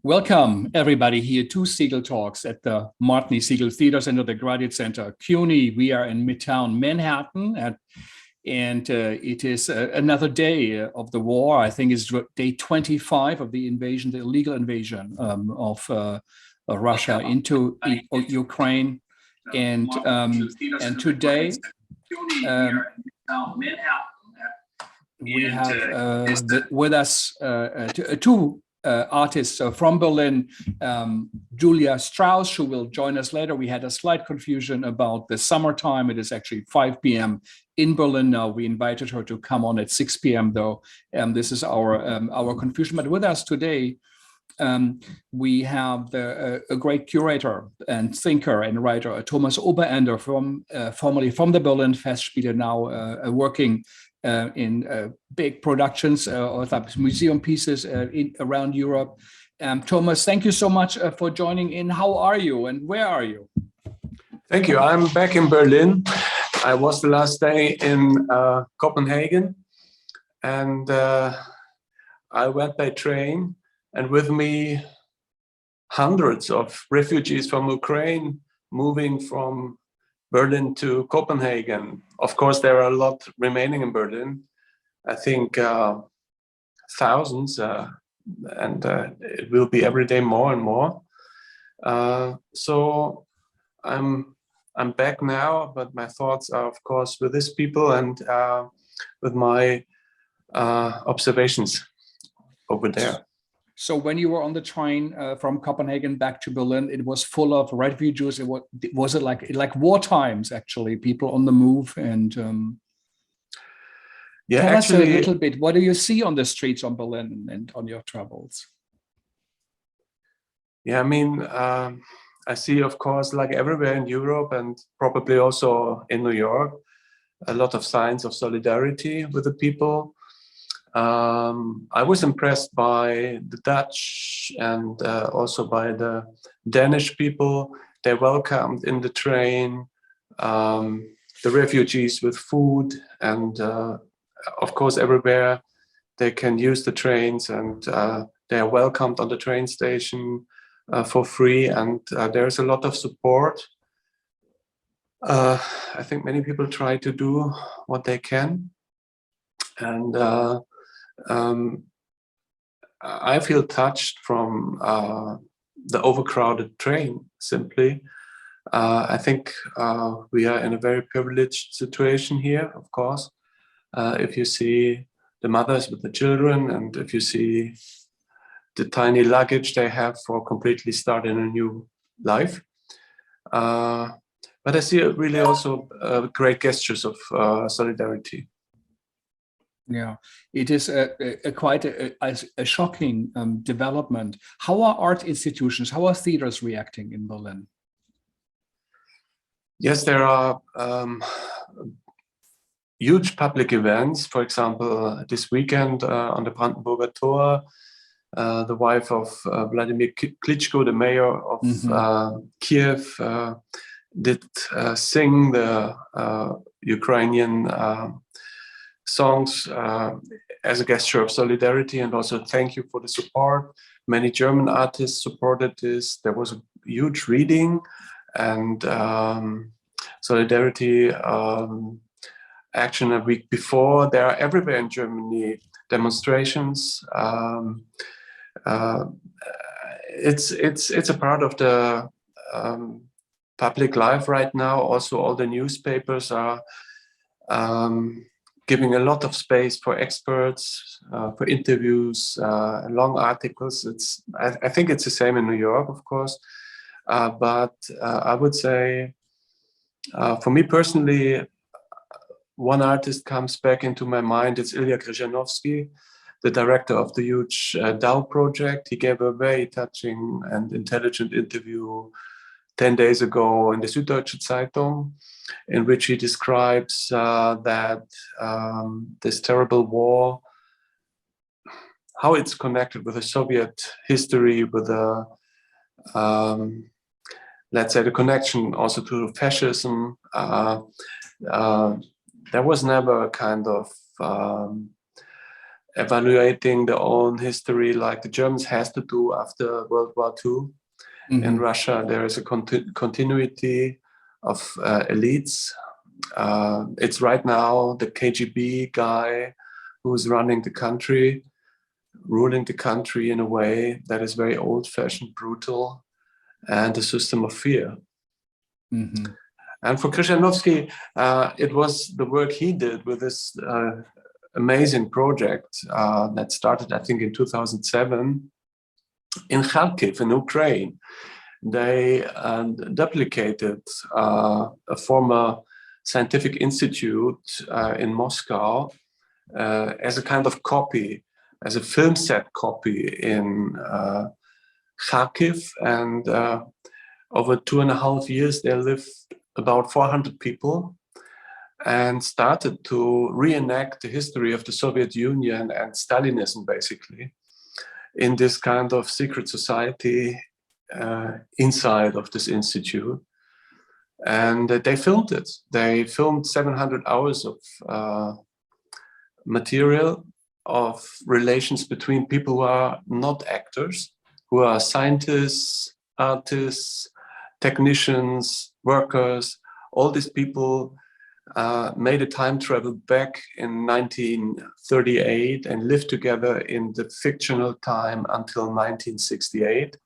Welcome, everybody, here to Segal Talks at the Martini Segal Theater Center, the Graduate Center, CUNY. We are in Midtown Manhattan, and it is another day of the war. I think it's day 25 of the invasion, the illegal invasion of Russia into Ukraine. And today we have with us two artists from Berlin, Joulia Strauss, who will join us later. We had a slight confusion about the summertime. It is actually 5 p.m. in Berlin now. We invited her to come on at 6 p.m. though. This is our confusion. But with us today, we have a great curator and thinker and writer, Thomas Oberender, formerly from the Berlin Festspiele, now working in big productions or museum pieces around Europe. Thomas, thank you so much for joining in. How are you and where are you? Thank you. I'm back in Berlin. I was the last day in Copenhagen, and I went by train, and with me hundreds of refugees from Ukraine moving from Berlin to Copenhagen. Of course, there are a lot remaining in Berlin. I think thousands, and it will be every day more and more. So I'm back now, but my thoughts are, of course, with these people and with my observations over there. So when you were on the train from Copenhagen back to Berlin, it was full of refugees. Was it like war times, actually, people on the move? And yeah, tell actually, us a little bit. What do you see on the streets of Berlin and on your travels? Yeah, I mean, I see, of course, like everywhere in Europe and probably also in New York, a lot of signs of solidarity with the people. I was impressed by the Dutch and also by the Danish people. They welcomed in the train the refugees with food, and of course everywhere they can use the trains, and they are welcomed on the train station for free, and there's a lot of support. I think many people try to do what they can, and I feel touched from the overcrowded train, simply. I think we are in a very privileged situation here, of course. If you see the mothers with the children, and if you see the tiny luggage they have for completely starting a new life. But I see really also great gestures of solidarity. Yeah, it is quite a shocking development. How are art institutions, how are theaters reacting in Berlin? Yes, there are huge public events. For example, this weekend on the Brandenburger Tor, the wife of Vladimir Klitschko, the mayor of Kiev, did sing the Ukrainian songs as a gesture of solidarity, and also thank you for the support. Many German artists supported this. There was a huge reading and solidarity action a week before. There are everywhere in Germany demonstrations. It's a part of the public life right now. Also, all the newspapers are giving a lot of space for experts, for interviews, long articles. I think it's the same in New York, of course. But I would say, for me personally, one artist comes back into my mind. It's Ilya Krzyzanowski, the director of the huge DAO project. He gave a very touching and intelligent interview 10 days ago in the Süddeutsche Zeitung, in which he describes that this terrible war, how it's connected with the Soviet history, with the, let's say, the connection also to fascism. There was never a kind of evaluating their own history, like the Germans has to do after World War II. In Russia, there is a continuity of elites. It's right now the KGB guy who's running the country, ruling the country in a way that is very old-fashioned, brutal, and a system of fear. And for Krzyżanowski, it was the work he did with this amazing project that started, I think, in 2007 in Kharkiv, in Ukraine. They duplicated a former scientific institute in Moscow as a kind of copy, as a film set copy in Kharkiv. And over 2.5 years, there lived about 400 people and started to reenact the history of the Soviet Union and Stalinism, basically, in this kind of secret society inside of this institute. And they filmed it. They filmed 700 hours of material of relations between people who are not actors, who are scientists, artists, technicians, workers. All these people made a time travel back in 1938 and lived together in the fictional time until 1968.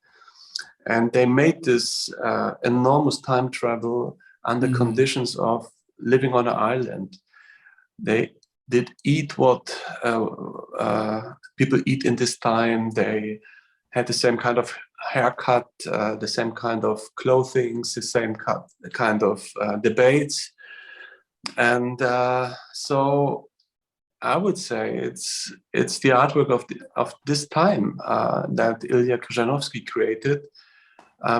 And they made this enormous time travel under conditions of living on an island. They did eat what people eat in this time. They had the same kind of haircut, the same kind of clothing, the same kind of debates. And so I would say it's the artwork of this time that Ilya Krzyżanowski created,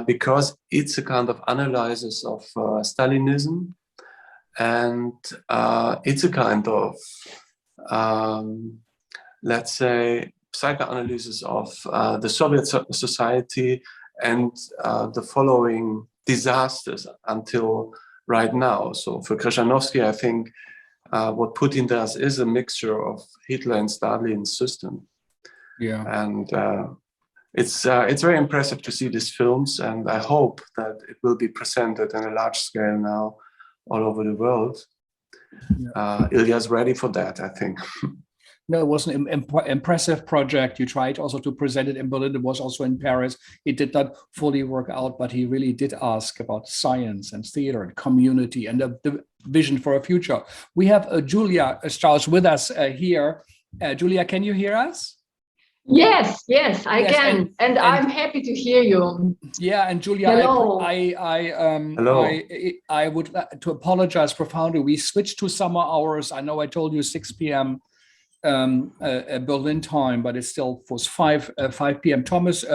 because it's a kind of analysis of Stalinism, and it's a kind of, let's say, psychoanalysis of the Soviet society and the following disasters until right now. So for Krzyżanowski, I think what Putin does is a mixture of Hitler and Stalin's system. Yeah, and it's very impressive to see these films, and I hope that it will be presented on a large scale now all over the world. Yeah. Ilya's ready for that, I think. No, it was an impressive project. You tried also to present it in Berlin. It was also in Paris. It did not fully work out, but he really did ask about science and theater and community and the vision for a future. We have Joulia Strauss with us here. Joulia, can you hear us? Yes, I can, and I'm happy to hear you. Yeah, and Joulia, hello. I would like to apologize profoundly. We switched to summer hours. I know I told you 6 p.m. Berlin time, but it still was 5 p.m. Thomas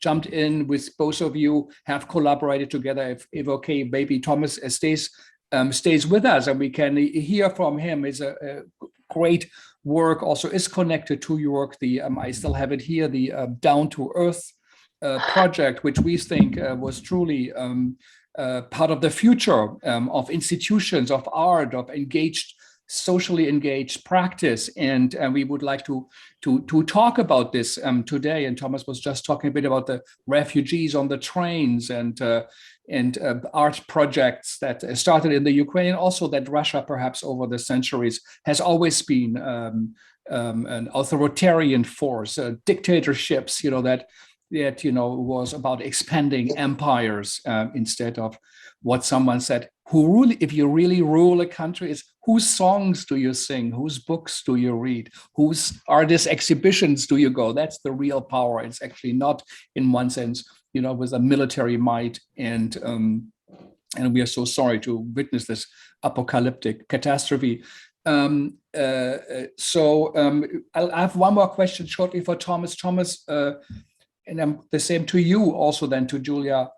jumped in with both of you, have collaborated together. If okay, maybe Thomas stays with us and we can hear from him. Is a great work, also is connected to your work. The I still have it here, the Down to Earth project, which we think was truly part of the future of institutions, of art, of socially engaged practice, and we would like to talk about this today. And Thomas was just talking a bit about the refugees on the trains and art projects that started in the Ukraine, and also that Russia, perhaps over the centuries, has always been an authoritarian force, dictatorships, that was about expanding empires instead of what someone said. If you really rule a country, is whose songs do you sing? Whose books do you read? Whose artist exhibitions do you go? That's the real power. It's actually not, in one sense, with a military might. And we are so sorry to witness this apocalyptic catastrophe. I'll have one more question shortly for Thomas. Thomas, and the same to you also then to Joulia.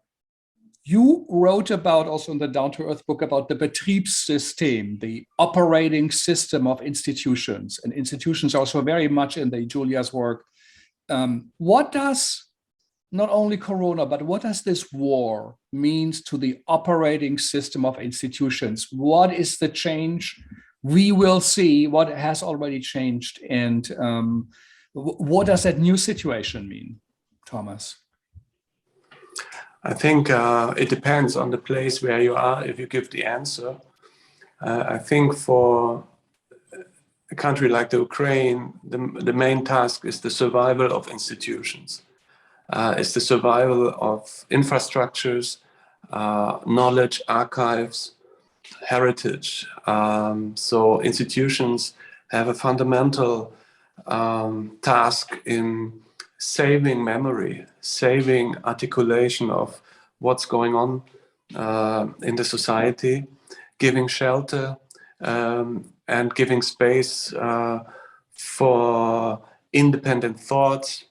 You wrote about, also in the Down to Earth book, about the Betriebssystem, the operating system of institutions, and institutions also very much in the Joulia's work. What does not only Corona, but what does this war means to the operating system of institutions? What is the change we will see what has already changed. And what does that new situation mean, Thomas? I think it depends on the place where you are if you give the answer. I think for a country like the Ukraine, the main task is the survival of institutions. It's the survival of infrastructures, knowledge, archives, heritage. So institutions have a fundamental task in saving memory, saving articulation of what's going on in the society, giving shelter, and giving space for independent thoughts.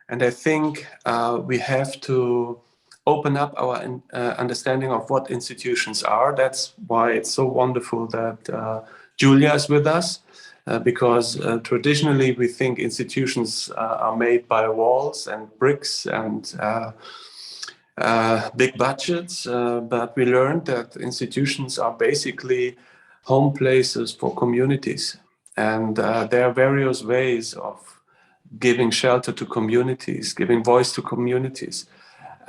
And I think we have to open up our understanding of what institutions are. That's why it's so wonderful that Joulia is with us, because traditionally we think institutions are made by walls and bricks and big budgets, but we learned that institutions are basically home places for communities. And there are various ways of giving shelter to communities, giving voice to communities.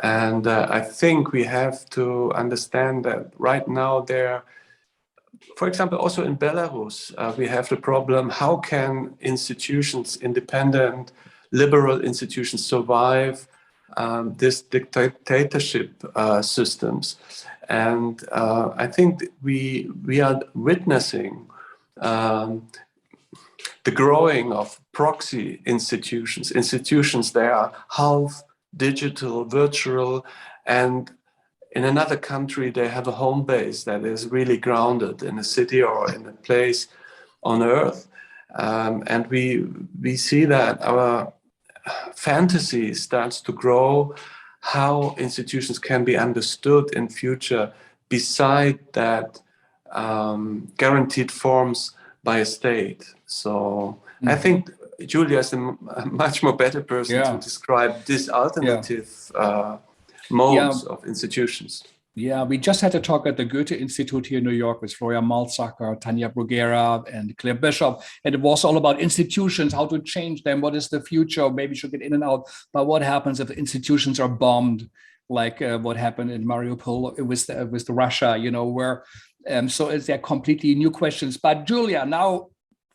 And I think we have to understand that right now there, for example, also in Belarus, we have the problem, how can institutions, independent, liberal institutions survive this dictatorship systems? And I think we are witnessing the growing of proxy institutions that are half digital, virtual, and in another country they have a home base that is really grounded in a city or in a place on earth. And we see that our fantasy starts to grow, how institutions can be understood in future beside that guaranteed forms by a state. So I think Joulia is a much more better person to describe this alternative modes of institutions. Yeah, we just had a talk at the Goethe Institute here in New York with Florian Malzacher, Tanja Bruguera, and Claire Bishop. And it was all about institutions, how to change them, what is the future, maybe should get in and out. But what happens if institutions are bombed, like what happened in Mariupol with Russia, you know, where, so they're completely new questions. But Joulia, now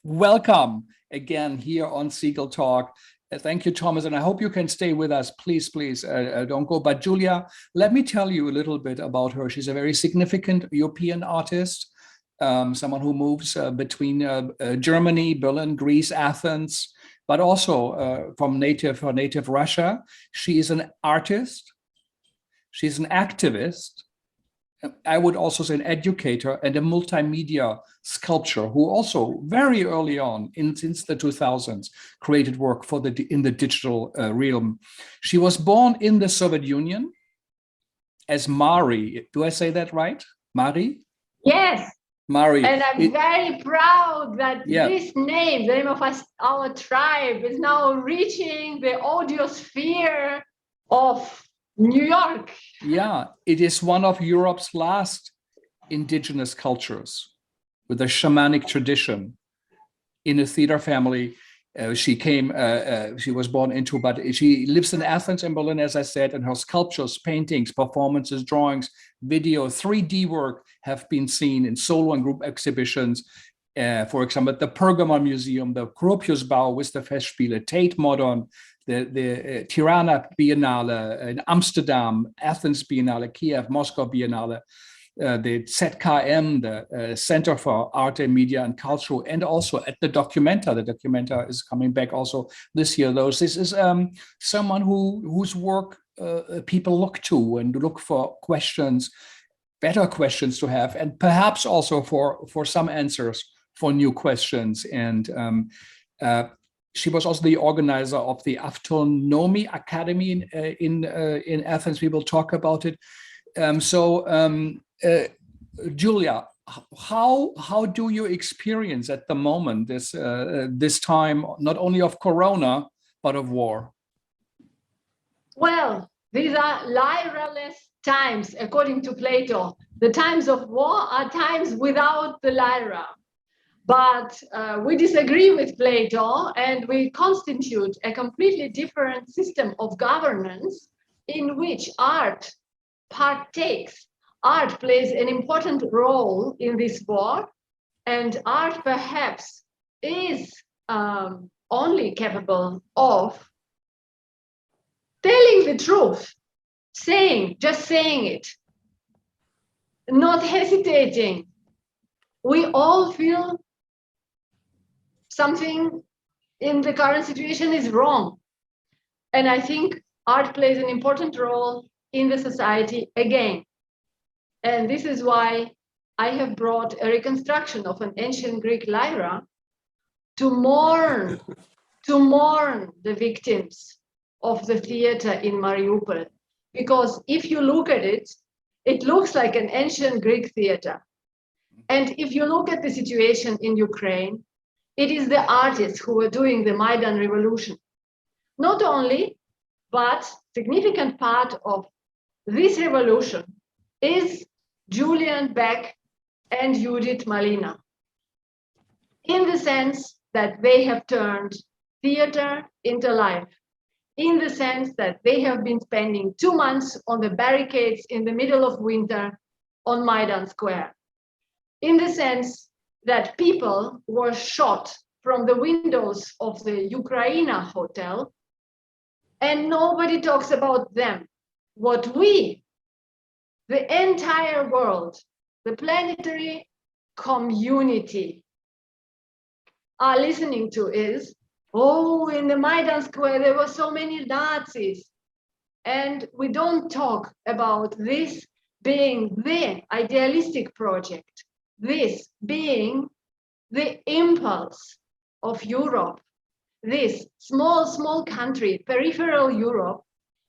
welcome again here on Segal Talk. Thank you, Thomas, and I hope you can stay with us. Please, please don't go. But Joulia, let me tell you a little bit about her. She's a very significant European artist, someone who moves between Germany, Berlin, Greece, Athens, but also from her native Russia. She is an artist. She's an activist. I would also say an educator and a multimedia sculptor who also very early on, since the 2000s, created work for in the digital realm. She was born in the Soviet Union as Mari. Do I say that right? Mari? Yes. Mari. And I'm very proud that this name, the name of our tribe, is now reaching the audiosphere of New York. Yeah, it is one of Europe's last indigenous cultures with a shamanic tradition in a theater family. She was born into, but she lives in Athens and Berlin, as I said, and her sculptures, paintings, performances, drawings, video, 3D work have been seen in solo and group exhibitions. For example, at the Pergamon Museum, the Gropiusbau with the Festspiele, Tate Modern, the Tirana Biennale in Amsterdam, Athens Biennale, Kiev, Moscow Biennale, the ZKM, the Center for Art and Media and Culture, and also at the Documenta. The Documenta is coming back also this year. This is someone whose work people look to and look for questions, better questions to have, and perhaps also for some answers for new questions. And she was also the organizer of the Autonomy Academy in Athens. We will talk about it. Joulia, how do you experience at the moment this time, not only of Corona, but of war? Well, these are Lyra-less times, according to Plato. The times of war are times without the Lyra. But we disagree with Plato, and we constitute a completely different system of governance in which art partakes. Art plays an important role in this war, and art perhaps is only capable of telling the truth, just saying it, not hesitating. We all feel something in the current situation is wrong. And I think art plays an important role in the society again. And this is why I have brought a reconstruction of an ancient Greek Lyra to mourn the victims of the theater in Mariupol. Because if you look at it, it looks like an ancient Greek theater. And if you look at the situation in Ukraine, it is the artists who were doing the Maidan revolution. Not only, but significant part of this revolution is Julian Beck and Judith Malina, in the sense that they have turned theater into life, in the sense that they have been spending 2 months on the barricades in the middle of winter on Maidan Square, in the sense that people were shot from the windows of the Ukrainian hotel, and nobody talks about them. What we, the entire world, the planetary community, are listening to is, oh, in the Maidan Square, there were so many Nazis. And we don't talk about this being the idealistic project, this being the impulse of Europe, this small country, peripheral Europe,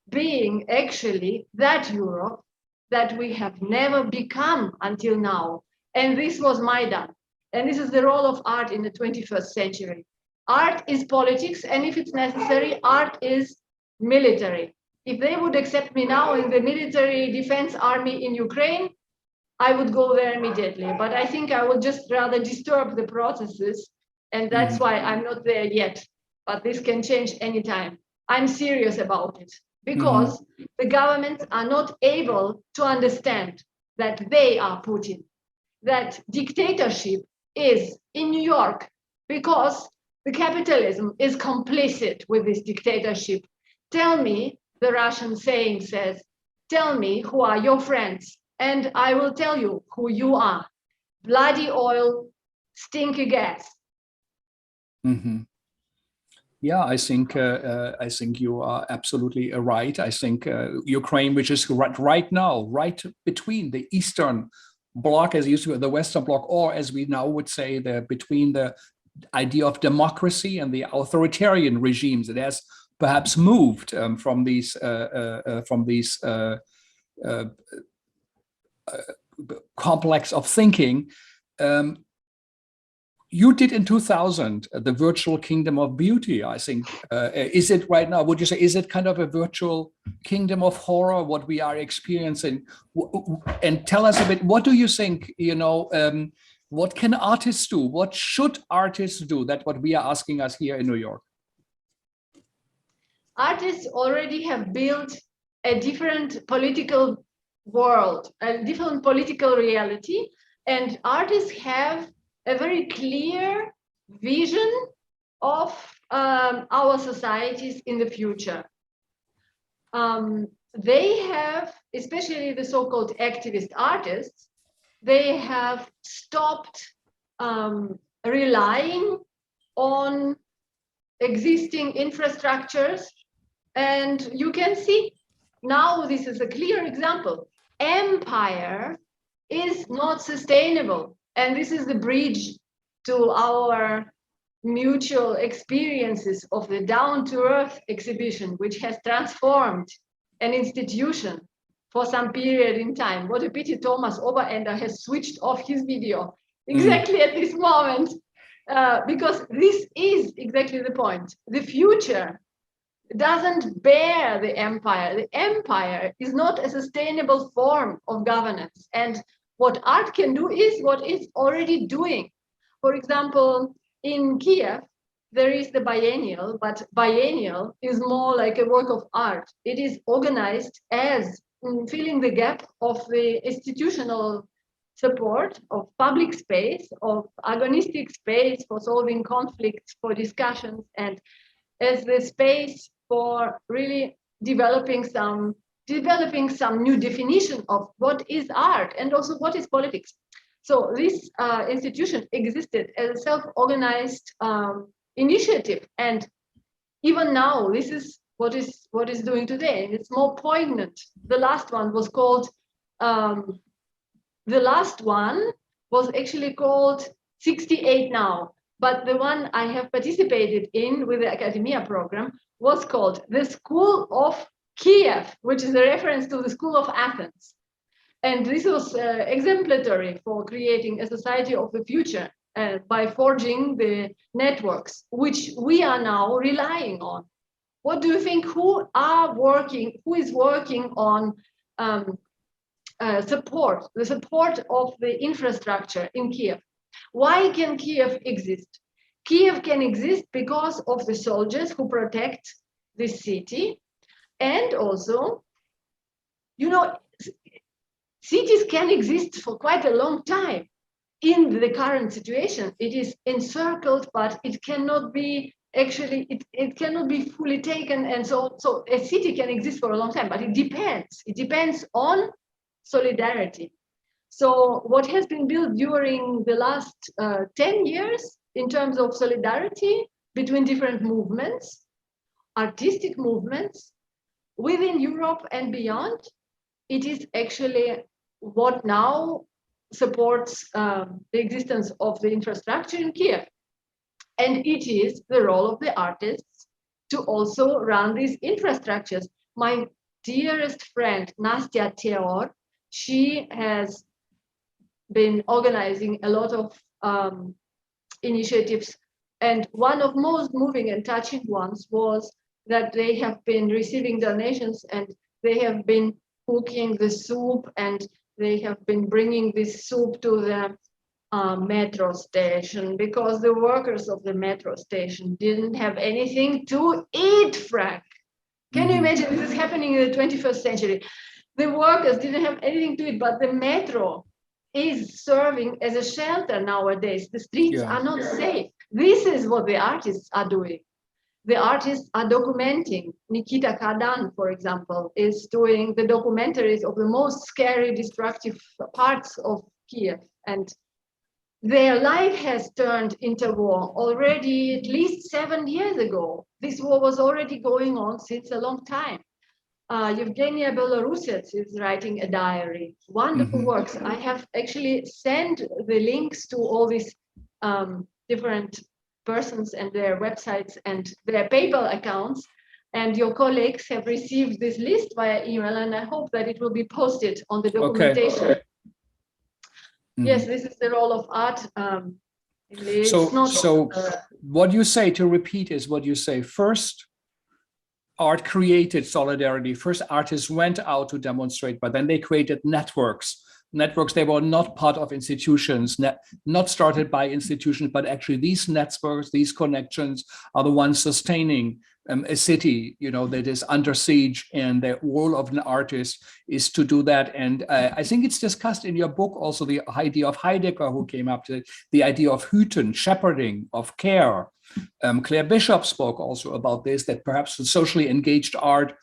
being actually that Europe that we have never become until now. And this was Maidan. And this is the role of art in the 21st century. Art is politics, and if it's necessary, art is military. If they would accept me now in the military defense army in Ukraine, I would go there immediately. But I think I would just rather disturb the processes, and that's why I'm not there yet. But this can change anytime. I'm serious about it, because the governments are not able to understand that they are Putin, that dictatorship is in New York, because the capitalism is complicit with this dictatorship. Tell me, the Russian saying says, tell me who are your friends, and I will tell you who you are. Bloody oil, stinky gas. Yeah, I think you are absolutely right. I think Ukraine, which is right now, right between the Eastern Bloc, as used to the Western Bloc, or as we now would say, between the idea of democracy and the authoritarian regimes, it has perhaps moved from these complex of thinking. You did in 2000 the virtual kingdom of beauty, I think. Is it right now, would you say, is it kind of a virtual kingdom of horror, what we are experiencing? And tell us a bit, what do you think, what can artists do? What should artists do? That's what we are asking us here in New York. Artists already have built a different political world, a different political reality, and artists have a very clear vision of our societies in the future. They have, especially the so-called activist artists, they have stopped relying on existing infrastructures. And you can see now, this is a clear example. Empire is not sustainable. And this is the bridge to our mutual experiences of the down-to-earth exhibition, which has transformed an institution for some period in time. What a pity Thomas Oberender has switched off his video exactly at this moment, because this is exactly the point. The future doesn't bear the empire. The empire is not a sustainable form of governance. And what art can do is what it's already doing. For example, in Kiev, there is the biennial, but biennial is more like a work of art. It is organized as filling the gap of the institutional support of public space, of agonistic space for solving conflicts, for discussions, and as the space for really developing some new definition of what is art and also what is politics. So this institution existed as a self-organized initiative, and even now this is what is doing today. It's more poignant. The last one was called actually called 68 now, but the one I have participated in with the Academia program was called the School of Kiev, which is a reference to the School of Athens. And this was exemplary for creating a society of the future by forging the networks, which we are now relying on. What do you think? Who is working on the support of the infrastructure in Kiev? Why can Kiev exist? Kiev can exist because of the soldiers who protect the city, and also, cities can exist for quite a long time. In the current situation, it is encircled, but it cannot be it cannot be fully taken, and so a city can exist for a long time, but it depends on solidarity. So what has been built during the last 10 years in terms of solidarity between different movements, artistic movements within Europe and beyond, it is actually what now supports the existence of the infrastructure in Kiev. And it is the role of the artists to also run these infrastructures. My dearest friend, Nastya Teor, she has been organizing a lot of initiatives. And one of most moving and touching ones was that they have been receiving donations and they have been cooking the soup, and they have been bringing this soup to the metro station because the workers of the metro station didn't have anything to eat, Frank. Can you imagine this is happening in the 21st century? The workers didn't have anything to eat, but the metro is serving as a shelter nowadays. The streets are not safe. This is what the artists are doing. The artists are documenting. Nikita Kardan, for example, is doing the documentaries of the most scary, destructive parts of Kiev. And their life has turned into war already at least 7 years ago. This war was already going on since a long time. Evgenia Belorusets is writing a diary, wonderful works. I have actually sent the links to all these different persons and their websites and their PayPal accounts, and your colleagues have received this list via email, and I hope that it will be posted on the documentation. Okay. Yes, this is the role of art. So what you say, to repeat, is what you say. First, art created solidarity. First, artists went out to demonstrate, but then they created networks. They were not part of institutions, not started by institutions, but actually these networks, these connections are the ones sustaining a city, that is under siege, and the role of an artist is to do that. And I think it's discussed in your book also, the idea of Heidegger, who came up to the idea of hüten, shepherding, of care. Claire Bishop spoke also about this, that perhaps the socially engaged art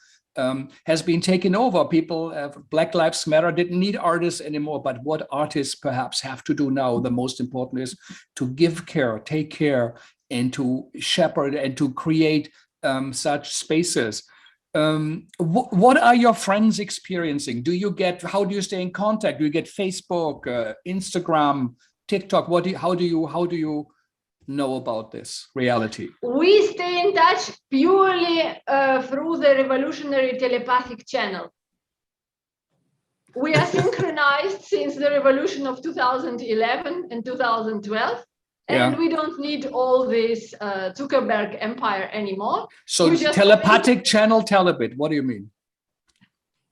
has been taken over. People, Black Lives Matter didn't need artists anymore, but what artists perhaps have to do now, the most important, is to give care, take care, and to shepherd and to create such spaces. What are your friends experiencing? How do you stay in contact? Do you get Facebook, Instagram, TikTok? How do you know about this reality? We stay in touch purely through the revolutionary telepathic channel. We are synchronized since the revolution of 2011 and 2012, and we don't need all this Zuckerberg empire anymore. So telepathic channel, tell a bit, what do you mean?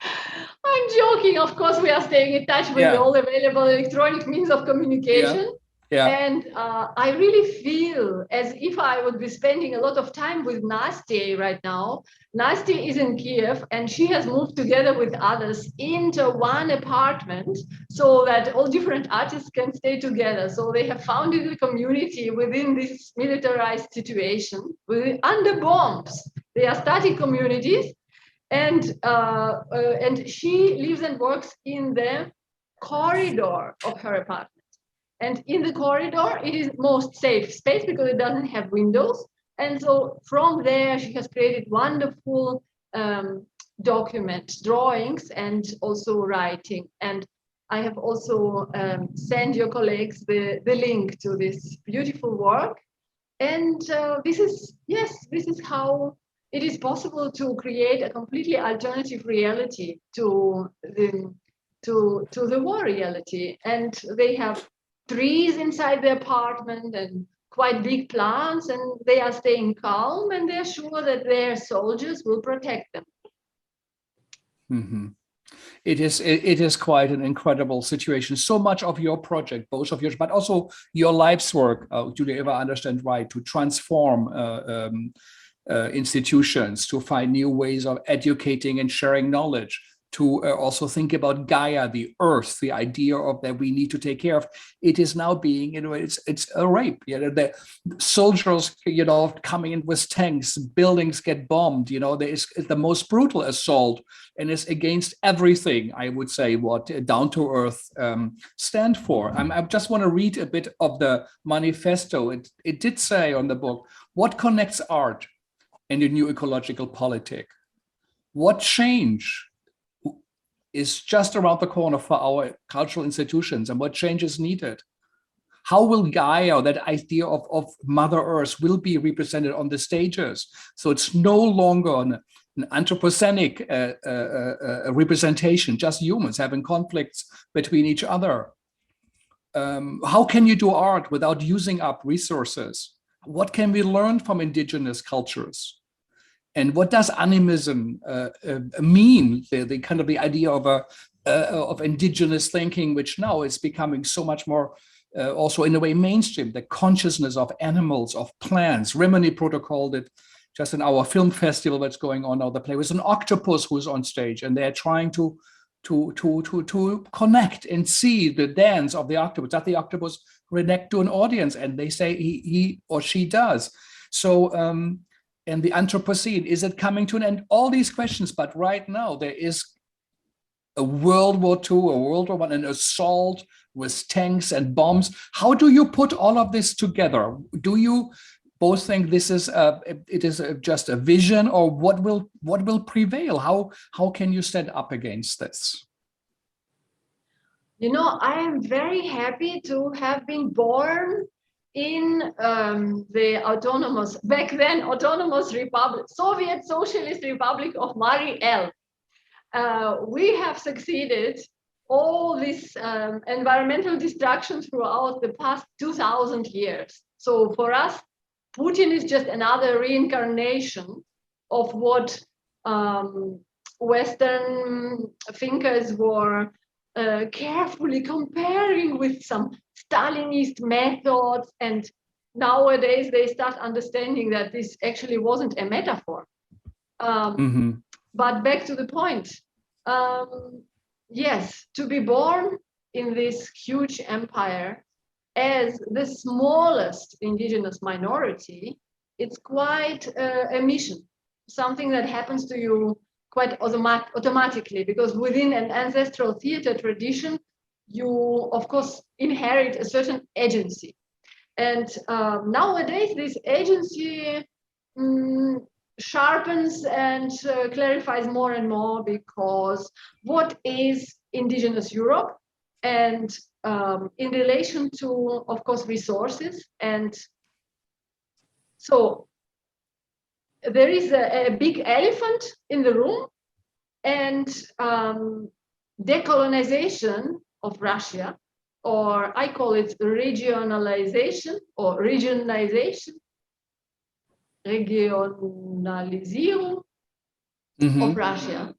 I'm joking. Of course, we are staying in touch with all available electronic means of communication. And I really feel as if I would be spending a lot of time with Nastya right now. Nastya is in Kiev and she has moved together with others into one apartment so that all different artists can stay together. So they have founded a community within this militarized situation, under bombs. They are static communities, and she lives and works in the corridor of her apartment. And in the corridor, it is most safe space because it doesn't have windows. And so from there, she has created wonderful documents, drawings, and also writing. And I have also sent your colleagues the link to this beautiful work. And this is how it is possible to create a completely alternative reality to the war reality. And they have trees inside the apartment and quite big plants, and they are staying calm and they're sure that their soldiers will protect them. Mm-hmm. It is quite an incredible situation. So much of your project, both of yours, but also your life's work, Joulia, if I understand right, to transform institutions, to find new ways of educating and sharing knowledge, to also think about Gaia, the earth, the idea of that we need to take care of. It is now being, it's a rape. The soldiers, coming in with tanks, buildings get bombed. There is the most brutal assault, and it's against everything, I would say, what down to earth stand for. I just want to read a bit of the manifesto. It did say on the book, what connects art and the new ecological politic? What change is just around the corner for our cultural institutions, and what change is needed? How will Gaia, that idea of Mother Earth, will be represented on the stages? So it's no longer an anthropocenic representation, just humans having conflicts between each other. How can you do art without using up resources? What can we learn from indigenous cultures? And what does animism mean? The kind of the idea of indigenous thinking, which now is becoming so much more also in a way mainstream. The consciousness of animals, of plants. Rimini protocoled it just in our film festival that's going on now. The play with an octopus who's on stage, and they're trying to connect and see the dance of the octopus. Does the octopus connect to an audience? And they say he or she does. So. And the Anthropocene, is it coming to an end? All these questions, but right now there is a World War II, a World War I, an assault with tanks and bombs. How do you put all of this together? Do you both think this is just a vision, or what will prevail? How can you stand up against this? I am very happy to have been born in the back then autonomous republic, Soviet Socialist Republic of Mari El. We have succeeded all this environmental destruction throughout the past 2000 years. So for us, Putin is just another reincarnation of what Western thinkers were carefully comparing with some Stalinist methods, and nowadays they start understanding that this actually wasn't a metaphor. But back to the point, yes, to be born in this huge empire as the smallest indigenous minority, it's quite a mission, something that happens to you quite automatically, because within an ancestral theater tradition, you, of course, inherit a certain agency. And nowadays, this agency sharpens and clarifies more and more, because what is indigenous Europe? And in relation to, of course, resources. And so there is a big elephant in the room, and decolonization of Russia, or I call it regionalization or regionalization, Regionalisierung of Russia,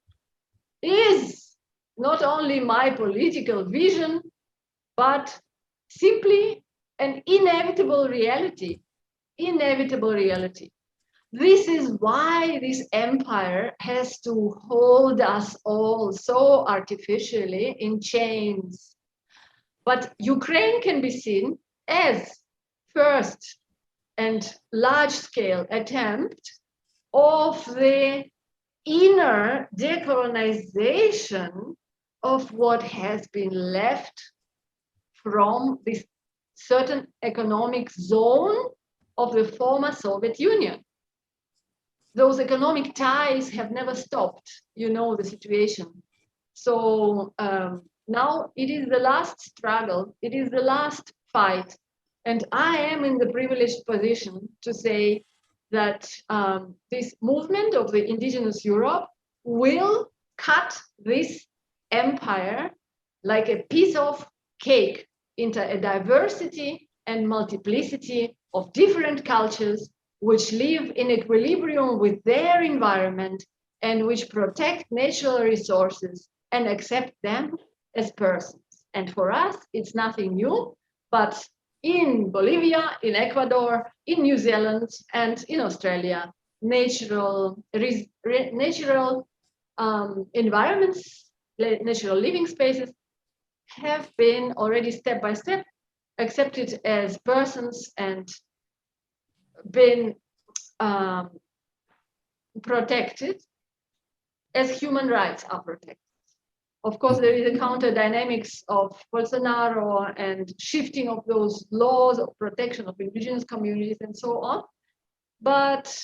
is not only my political vision, but simply an inevitable reality. Inevitable reality. This is why this empire has to hold us all so artificially in chains. But Ukraine can be seen as first and large-scale attempt of the inner decolonization of what has been left from this certain economic zone of the former Soviet Union. Those economic ties have never stopped, you know the situation. So now it is the last struggle, it is the last fight. And I am in the privileged position to say that this movement of the indigenous Europe will cut this empire like a piece of cake into a diversity and multiplicity of different cultures which live in equilibrium with their environment and which protect natural resources and accept them as persons. And for us, it's nothing new, but in Bolivia, in Ecuador, in New Zealand, and in Australia, natural environments, natural living spaces have been already step by step accepted as persons and been protected as human rights are protected. Of course, there is a counter dynamics of Bolsonaro and shifting of those laws of protection of indigenous communities and so on. But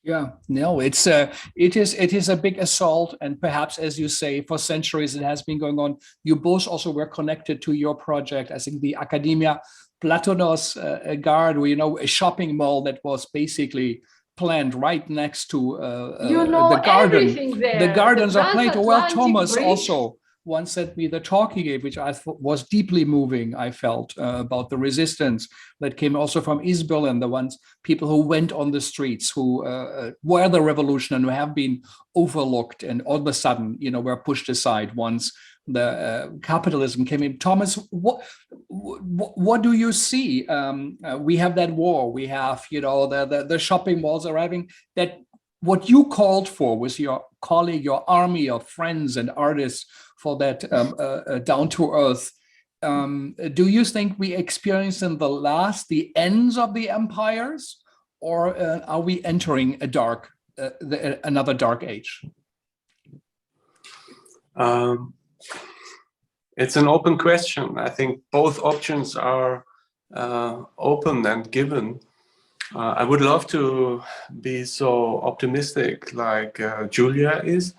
yeah, no, it is a big assault, and perhaps, as you say, for centuries it has been going on. You both also were connected to your project. I think the Academia Platonos Guard, you know, a shopping mall that was basically planned right next to the garden. Everything there. The gardens of Plato. Well, Thomas Bridge. also once sent me the talk he gave, which I thought was deeply moving, I felt, about the resistance that came also from East Berlin, the ones, people who went on the streets, who were the revolution and who have been overlooked and all of a sudden, you know, were pushed aside once the capitalism came in. Thomas, what do you see? We have that war, we have, you know, the shopping malls arriving, that what you called for with your colleague, your army of friends and artists for that down to earth. Do you think we experience in the ends of the empires, or are we entering a another dark age? It's an open question. I think both options are open and given. I would love to be so optimistic like Joulia is,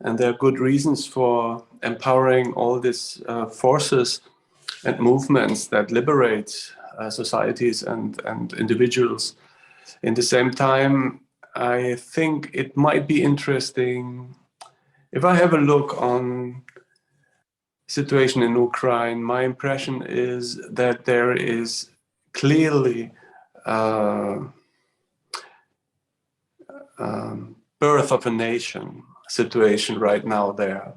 and there are good reasons for empowering all these forces and movements that liberate societies and individuals. In the same time, I think it might be interesting if I have a look on situation in Ukraine. My impression is that there is clearly birth of a nation situation right now there.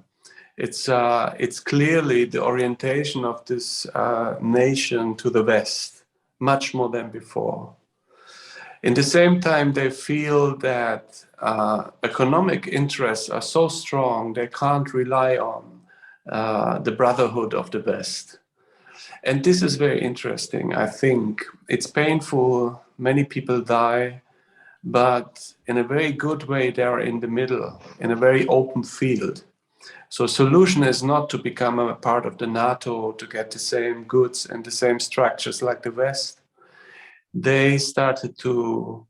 It's clearly the orientation of this nation to the West, much more than before. In the same time, they feel that economic interests are so strong, they can't rely on the brotherhood of the West. And this is very interesting. I think it's painful, many people die, but in a very good way, they are in the middle, in a very open field. So solution is not to become a part of the NATO, to get the same goods and the same structures like the West. They started to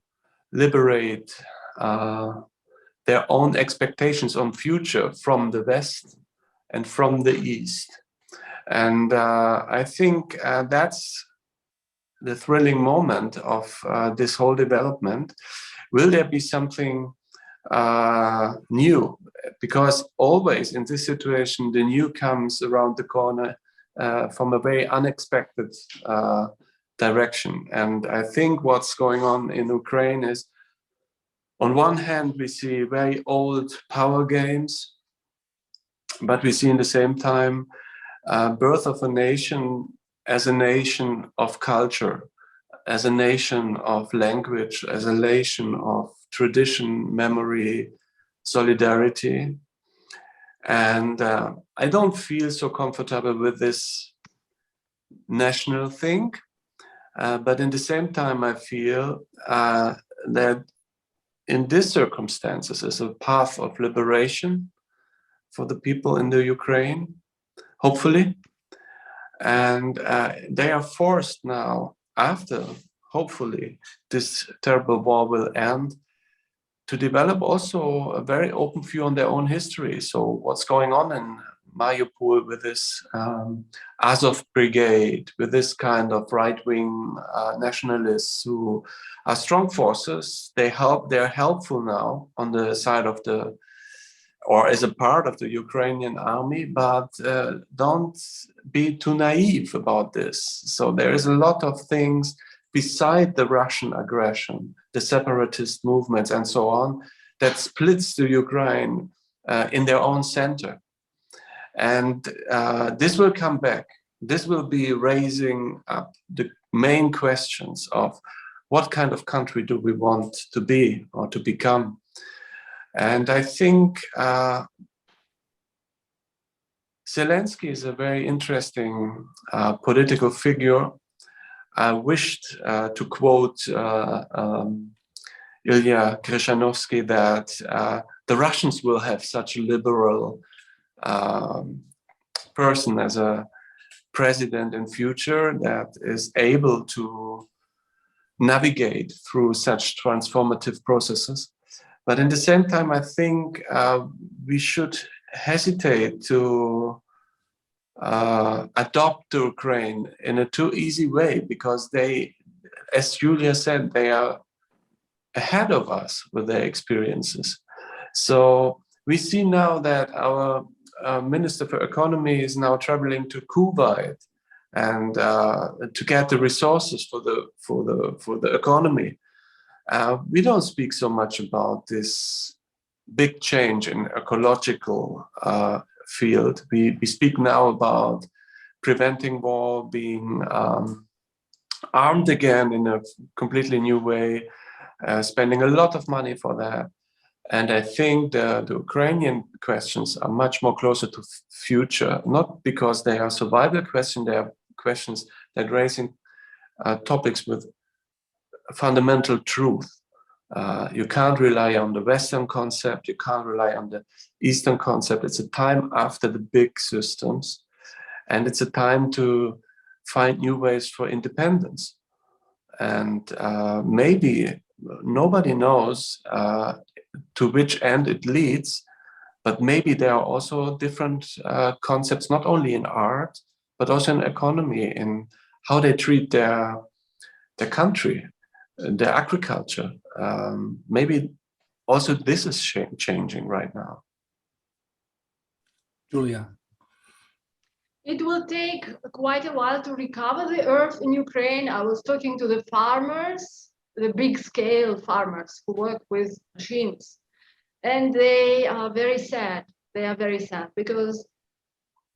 liberate their own expectations on future from the West and from the East. And I think that's the thrilling moment of this whole development. Will there be something new? Because always in this situation, the new comes around the corner from a very unexpected direction. And I think what's going on in Ukraine is, on one hand, we see very old power games, but we see in the same time birth of a nation as a nation of culture, as a nation of language, as a nation of tradition, memory, solidarity. And I don't feel so comfortable with this national thing, but in the same time, I feel that in these circumstances is a path of liberation for the people in the Ukraine, hopefully. And they are forced now, after, hopefully, this terrible war will end, to develop also a very open view on their own history. So what's going on in Mariupol with this Azov brigade, with this kind of right-wing nationalists who are strong forces, they're helpful now on the side of the, or as a part of the Ukrainian army, but don't be too naive about this. So there is a lot of things beside the Russian aggression, the separatist movements and so on, that splits the Ukraine in their own center. And this will come back. This will be raising up the main questions of what kind of country do we want to be or to become. And I think Zelensky is a very interesting political figure. I wished to quote Ilya Krishanovsky that the Russians will have such a liberal person as a president in future that is able to navigate through such transformative processes. But in the same time, I think we should hesitate to adopt the Ukraine in a too easy way, because they, as Joulia said, they are ahead of us with their experiences. So we see now that our Minister for Economy is now traveling to Kuwait and to get the resources for the economy. We don't speak so much about this big change in ecological field. We speak now about preventing war, being armed again in a completely new way, spending a lot of money for that. And I think the Ukrainian questions are much more closer to future, not because they are survival questions, they are questions that raising topics with fundamental truth. You can't rely on the Western concept, you can't rely on the Eastern concept. It's a time after the big systems, and it's a time to find new ways for independence. And maybe nobody knows to which end it leads, but maybe there are also different concepts, not only in art, but also in economy, in how they treat their country, their agriculture. Maybe also this is changing right now. Joulia. It will take quite a while to recover the earth in Ukraine. I was talking to the farmers, the big scale farmers who work with machines, and they are very sad. They are very sad because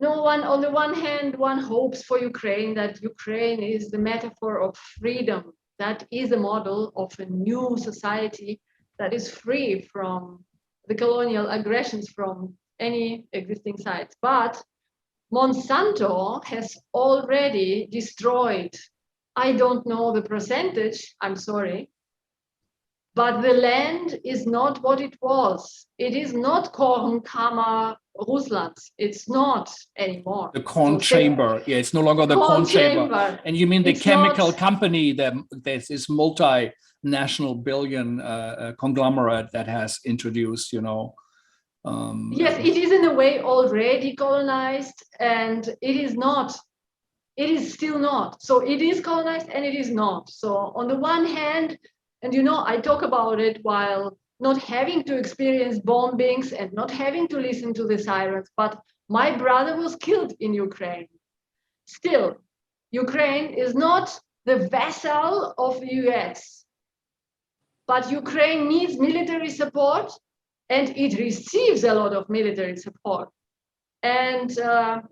on the one hand, one hopes for Ukraine, that Ukraine is the metaphor of freedom. That is a model of a new society that is free from the colonial aggressions from any existing sites. But Monsanto has already destroyed, I don't know the percentage, I'm sorry, but the land is not what it was. It is not corn Kama Rusland. It's not anymore. The corn chamber. Yeah, it's no longer the corn chamber. And you mean the chemical company, there's this multinational billion conglomerate that has introduced, yes, it is in a way already colonized, and it is not. It is still not. So it is colonized and it is not. So on the one hand, and I talk about it while not having to experience bombings and not having to listen to the sirens, but my brother was killed in Ukraine. Still, Ukraine is not the vassal of the US, but Ukraine needs military support, and it receives a lot of military support. And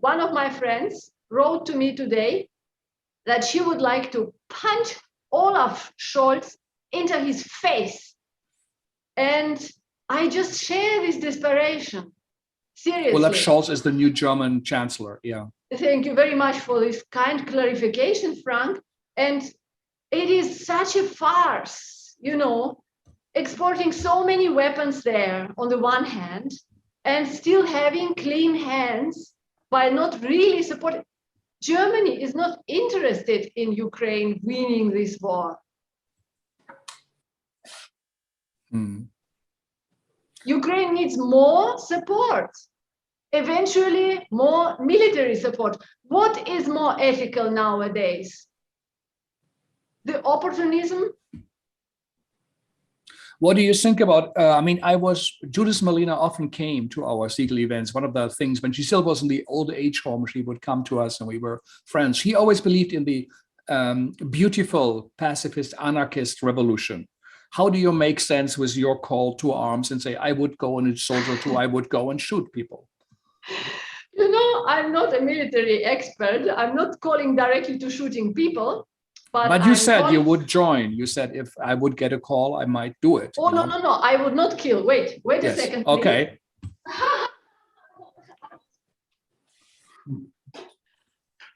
one of my friends wrote to me today that she would like to punch Olaf Scholz into his face. And I just share this desperation. Seriously. Olaf Scholz is the new German chancellor. Yeah. Thank you very much for this kind clarification, Frank. And it is such a farce, you know, exporting so many weapons there on the one hand, and still having clean hands by not really supporting. Germany is not interested in Ukraine winning this war. Ukraine needs more support, eventually more military support. What is more ethical nowadays? The opportunism? What do you think about, Judith Malina often came to our Segal events. One of the things, when she still was in the old age home, she would come to us and we were friends. She always believed in the beautiful pacifist anarchist revolution. How do you make sense with your call to arms and say, I would go and a soldier too, I would go and shoot people? You know, I'm not a military expert. I'm not calling directly to shooting people. But you said you would join. You said if I would get a call, I might do it. Oh, no, I would not kill. Wait a second, please. Okay.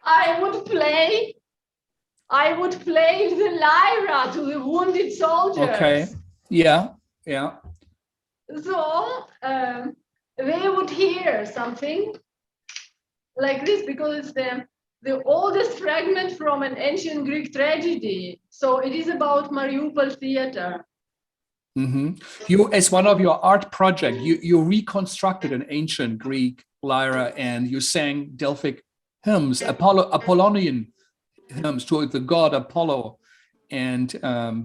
I would play the Lyra to the wounded soldiers. Okay. Yeah. So they would hear something like this because it's the oldest fragment from an ancient Greek tragedy. So it is about Mariupol theater. You, as one of your art projects, you reconstructed an ancient Greek lyra and you sang Delphic hymns, Apollonian hymns to the god Apollo, and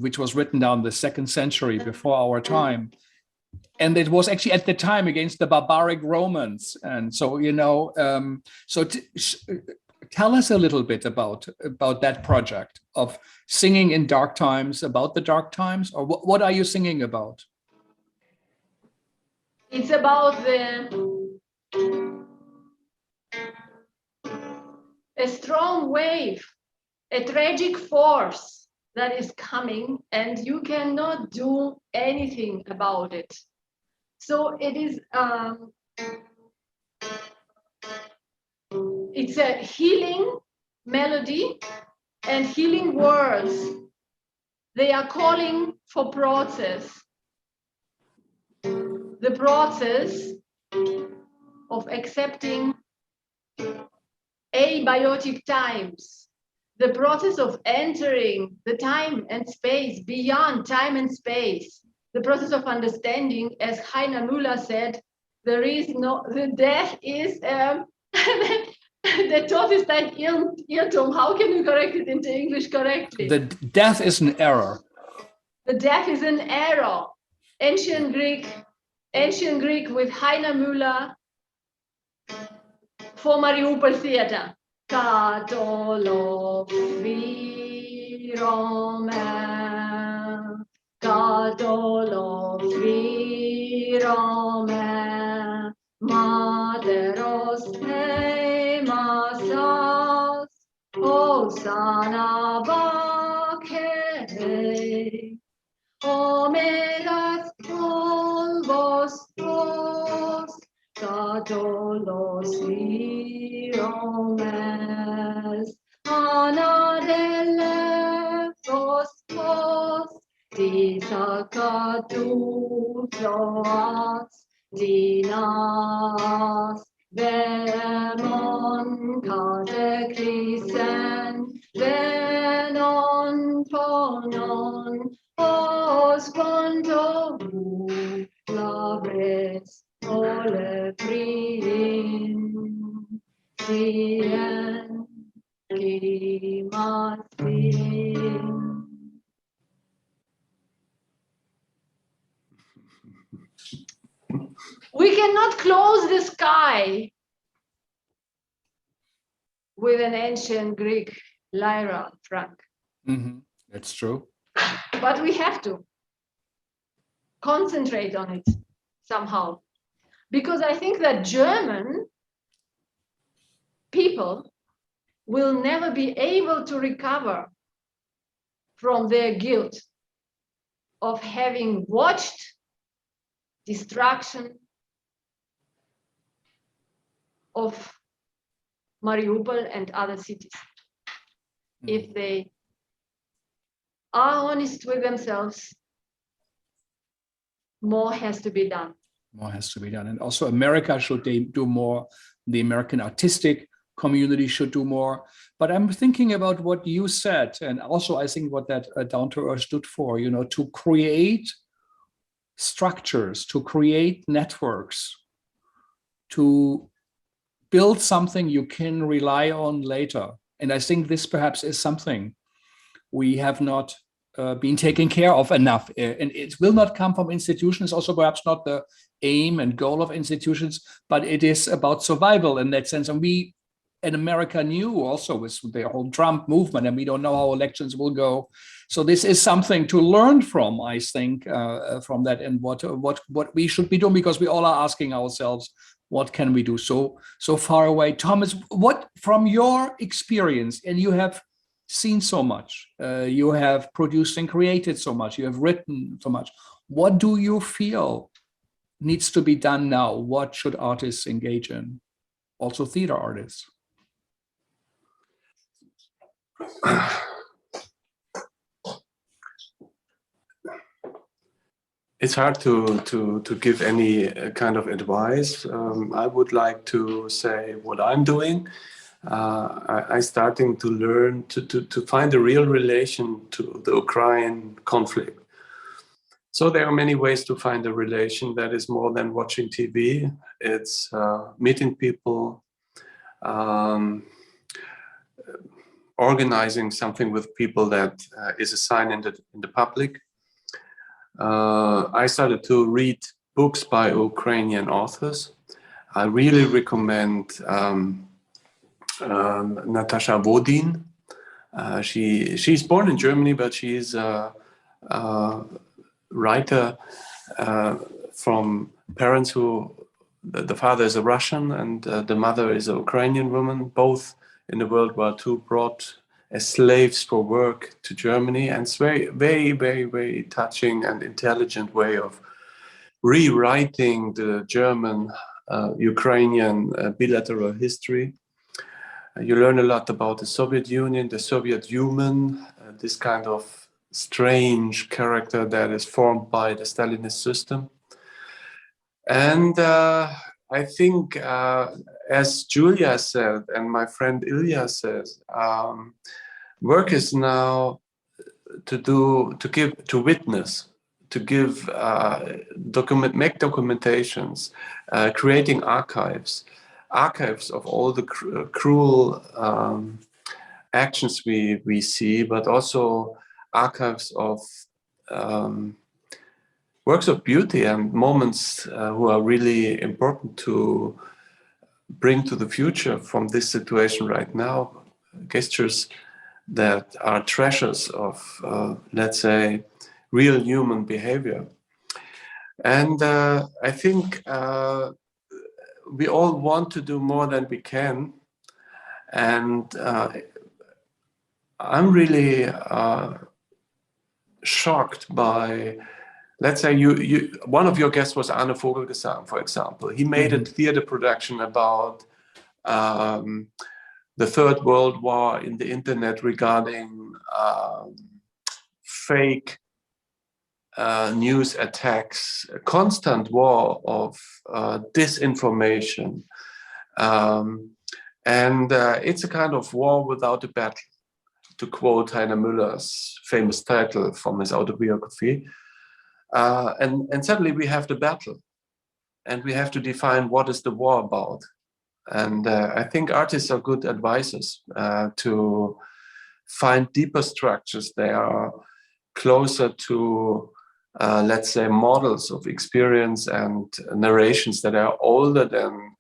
which was written down the 2nd century before our time. And it was actually at the time against the barbaric Romans. And so, you know, tell us a little bit about that project of singing in dark times, about the dark times, or what are you singing about? It's about a strong wave, a tragic force that is coming, and you cannot do anything about it. So it is. It's a healing melody and healing words. They are calling for process. The process of accepting abiotic times. The process of entering the time and space, beyond time and space. The process of understanding, as Heiner Müller said, the death is the Tod ist ein Irrtum. How can you correct it into English correctly? The death is an error. The death is an error. Ancient Greek with Heiner Müller for Mariupol theater. Katolo virome, Katolo virome, Maderos Masas, Osana Bakere, Omegas Polvos Pos, Katolos Viromes, Ana dele Pos, Tisakatu Floas, Dinas, Vermon Kateklisen, Venon Ponon, Osponto Laves, Olefrin, Sien, Kimasin. We cannot close the sky with an ancient Greek Lyra, Frank. That's true. But we have to concentrate on it somehow. Because I think that German people will never be able to recover from their guilt of having watched destruction of Mariupol and other cities. If they are honest with themselves, more has to be done. More has to be done. And also America should do more. The American artistic community should do more. But I'm thinking about what you said, and also I think what that Down to Earth stood for, you know, to create structures, to create networks, to build something you can rely on later. And I think this perhaps is something we have not been taken care of enough. And it will not come from institutions, also perhaps not the aim and goal of institutions, but it is about survival in that sense. And we in America knew also with the whole Trump movement, and we don't know how elections will go. So this is something to learn from, I think, from that, and what we should be doing, because we all are asking ourselves, what can we do so far away? Thomas, what from your experience, and you have seen so much, you have produced and created so much, you have written so much, what do you feel needs to be done now? What should artists engage in? Also theater artists. It's hard to give any kind of advice. I would like to say what I'm doing. I'm starting to learn to find a real relation to the Ukraine conflict. So there are many ways to find a relation that is more than watching TV. It's meeting people, organizing something with people that is a sign in the public. I started to read books by Ukrainian authors. I really recommend Natasha Vodin. She's born in Germany, but she's a writer from parents who, the father is a Russian and the mother is a Ukrainian woman, both in the World War II brought as slaves for work to Germany. And it's very, very, very, very touching and intelligent way of rewriting the German Ukrainian bilateral history. You learn a lot about the Soviet Union, the Soviet human, this kind of strange character that is formed by the Stalinist system. And I think, as Joulia said, and my friend Ilya says, work is now to witness, to give, make documentations, creating archives of all the cruel actions we see, but also archives of works of beauty and moments who are really important to bring to the future from this situation right now, gestures that are treasures of, let's say, real human behavior. And I think we all want to do more than we can. And I'm really shocked by, let's say one of your guests was Arne Vogelgesang, for example. He made a theater production about the Third World War in the internet regarding fake news attacks, a constant war of disinformation. And it's a kind of war without a battle, to quote Heiner Müller's famous title from his autobiography. And suddenly we have the battle, and we have to define what is the war about. And I think artists are good advisors to find deeper structures. They are closer to, let's say, models of experience and narrations that are older than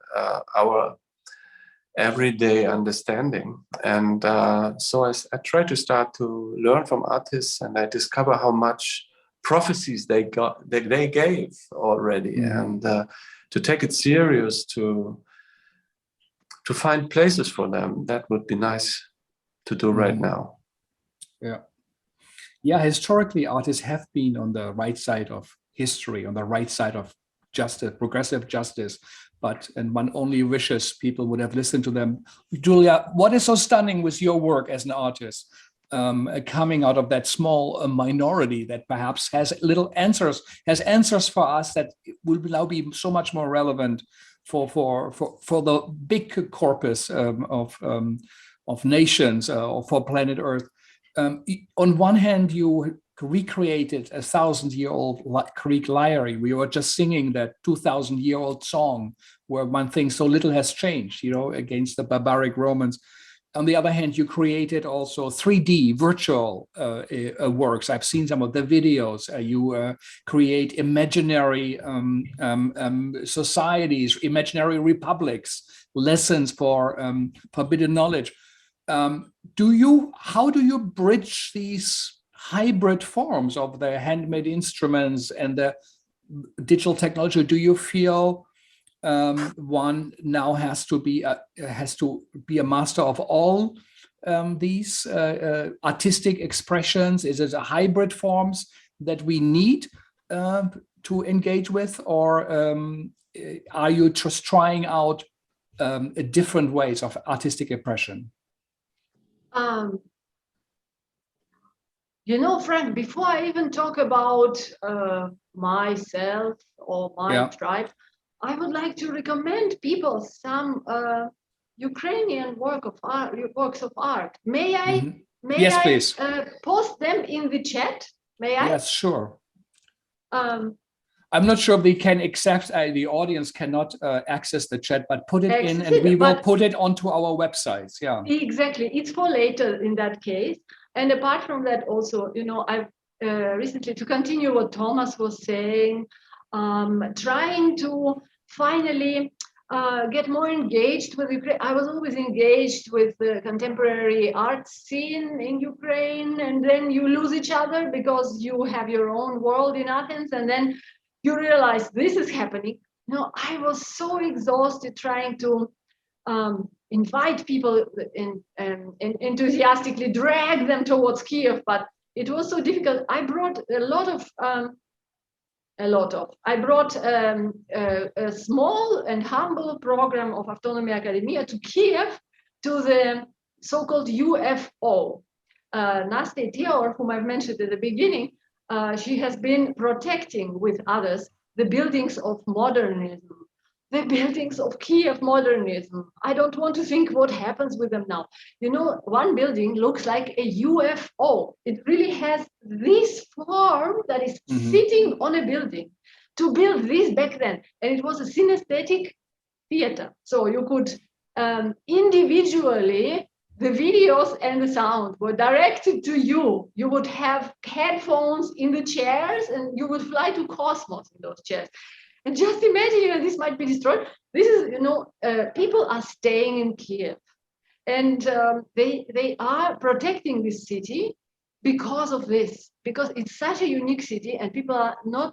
our everyday understanding. And so I try to start to learn from artists, and I discover how much prophecies they gave already, and to take it serious, to to find places for them. That would be nice to do right now. Yeah, historically, artists have been on the right side of history, on the right side of justice, progressive justice. And one only wishes people would have listened to them. Joulia, what is so stunning with your work as an artist, coming out of that small minority that perhaps has answers for us that will now be so much more relevant for the big corpus of nations or for planet Earth. On one hand, you recreated a 1,000-year-old Greek Lyra. We were just singing that 2,000-year-old song where one thinks so little has changed, against the barbaric Romans. On the other hand, you created also 3D virtual works. I've seen some of the videos. You create imaginary societies, imaginary republics, lessons for forbidden knowledge. How do you bridge these hybrid forms of the handmade instruments and the digital technology? Do you feel one now has to be a master of all these artistic expressions? Is it a hybrid forms that we need to engage with, or are you just trying out different ways of artistic expression? Frank, before I even talk about myself or my tribe, I would like to recommend people some Ukrainian works of art. May I? Yes, please. Post them in the chat? May I? Yes, sure. I'm not sure if they can accept, the audience cannot access the chat, but put it in and we will put it onto our websites. Yeah. Exactly. It's for later in that case. And apart from that also, I've recently, to continue what Thomas was saying, trying to finally get more engaged with Ukraine. I was always engaged with the contemporary art scene in Ukraine, and then you lose each other because you have your own world in Athens, and then you realize this is happening. I was so exhausted trying to invite people and enthusiastically drag them towards Kiev, but it was so difficult. I brought I brought a small and humble program of Autonomy Academia to Kiev, to the so-called UFO. Nastya Tior, whom I've mentioned at the beginning, she has been protecting with others the buildings of modernism, the buildings of Kiev modernism. I don't want to think what happens with them now. One building looks like a UFO. It really has this form that is sitting on a building. To build this back then, and it was a synesthetic theater. So you could individually, the videos and the sound were directed to you. You would have headphones in the chairs and you would fly to cosmos in those chairs. And just imagine, this might be destroyed. This is, people are staying in Kiev, and they are protecting this city because of this, because it's such a unique city, and people are not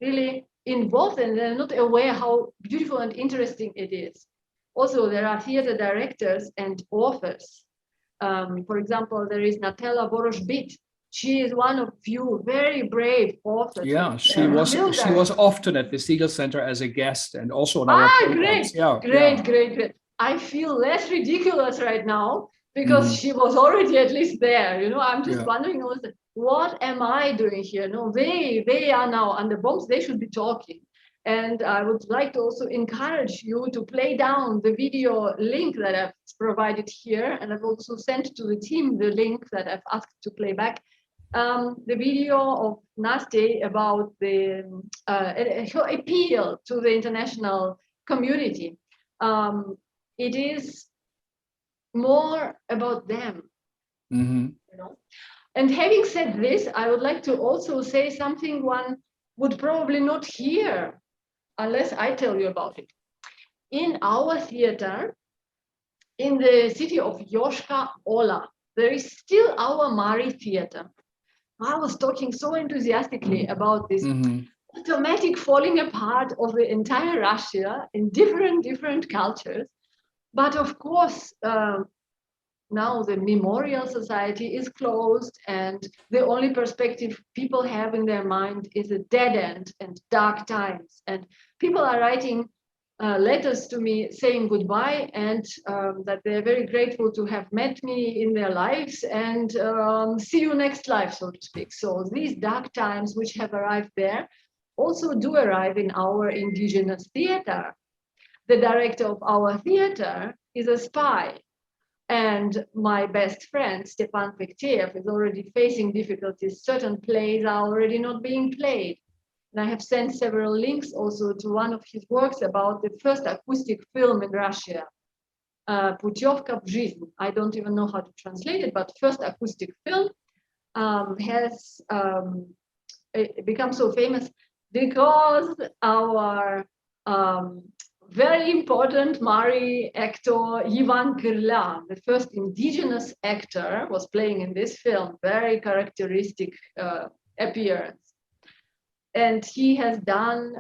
really involved, and they're not aware how beautiful and interesting it is. Also, there are theater directors and authors. For example, there is Natella Borosbit. She is one of few very brave authors. Yeah, she was often at the Segal Center as a guest and also on our programs. Great. I feel less ridiculous right now because she was already at least there. I'm just wondering also, what am I doing here? No, they are now under bombs. They should be talking. And I would like to also encourage you to play down the video link that I've provided here. And I've also sent to the team the link that I've asked to play back. The video of Nastya about her appeal to the international community. It is more about them. And having said this, I would like to also say something one would probably not hear unless I tell you about it. In our theater, in the city of Yoshka Ola, there is still our Mari theater. I was talking so enthusiastically about this automatic falling apart of the entire Russia in different cultures. But of course, now the Memorial Society is closed, and the only perspective people have in their mind is a dead end and dark times. And people are writing letters to me saying goodbye, and that they're very grateful to have met me in their lives, and see you next life, so to speak. So these dark times which have arrived there also do arrive in our indigenous theater. The director of our theater is a spy. And my best friend, Stepan Pekteev, is already facing difficulties. Certain plays are already not being played. And I have sent several links also to one of his works about the first acoustic film in Russia, Putyovka v жизнь. I don't even know how to translate it, but first acoustic film has become so famous because our very important Mari actor Ivan Kirla, the first indigenous actor, was playing in this film. Very characteristic appearance. And he has done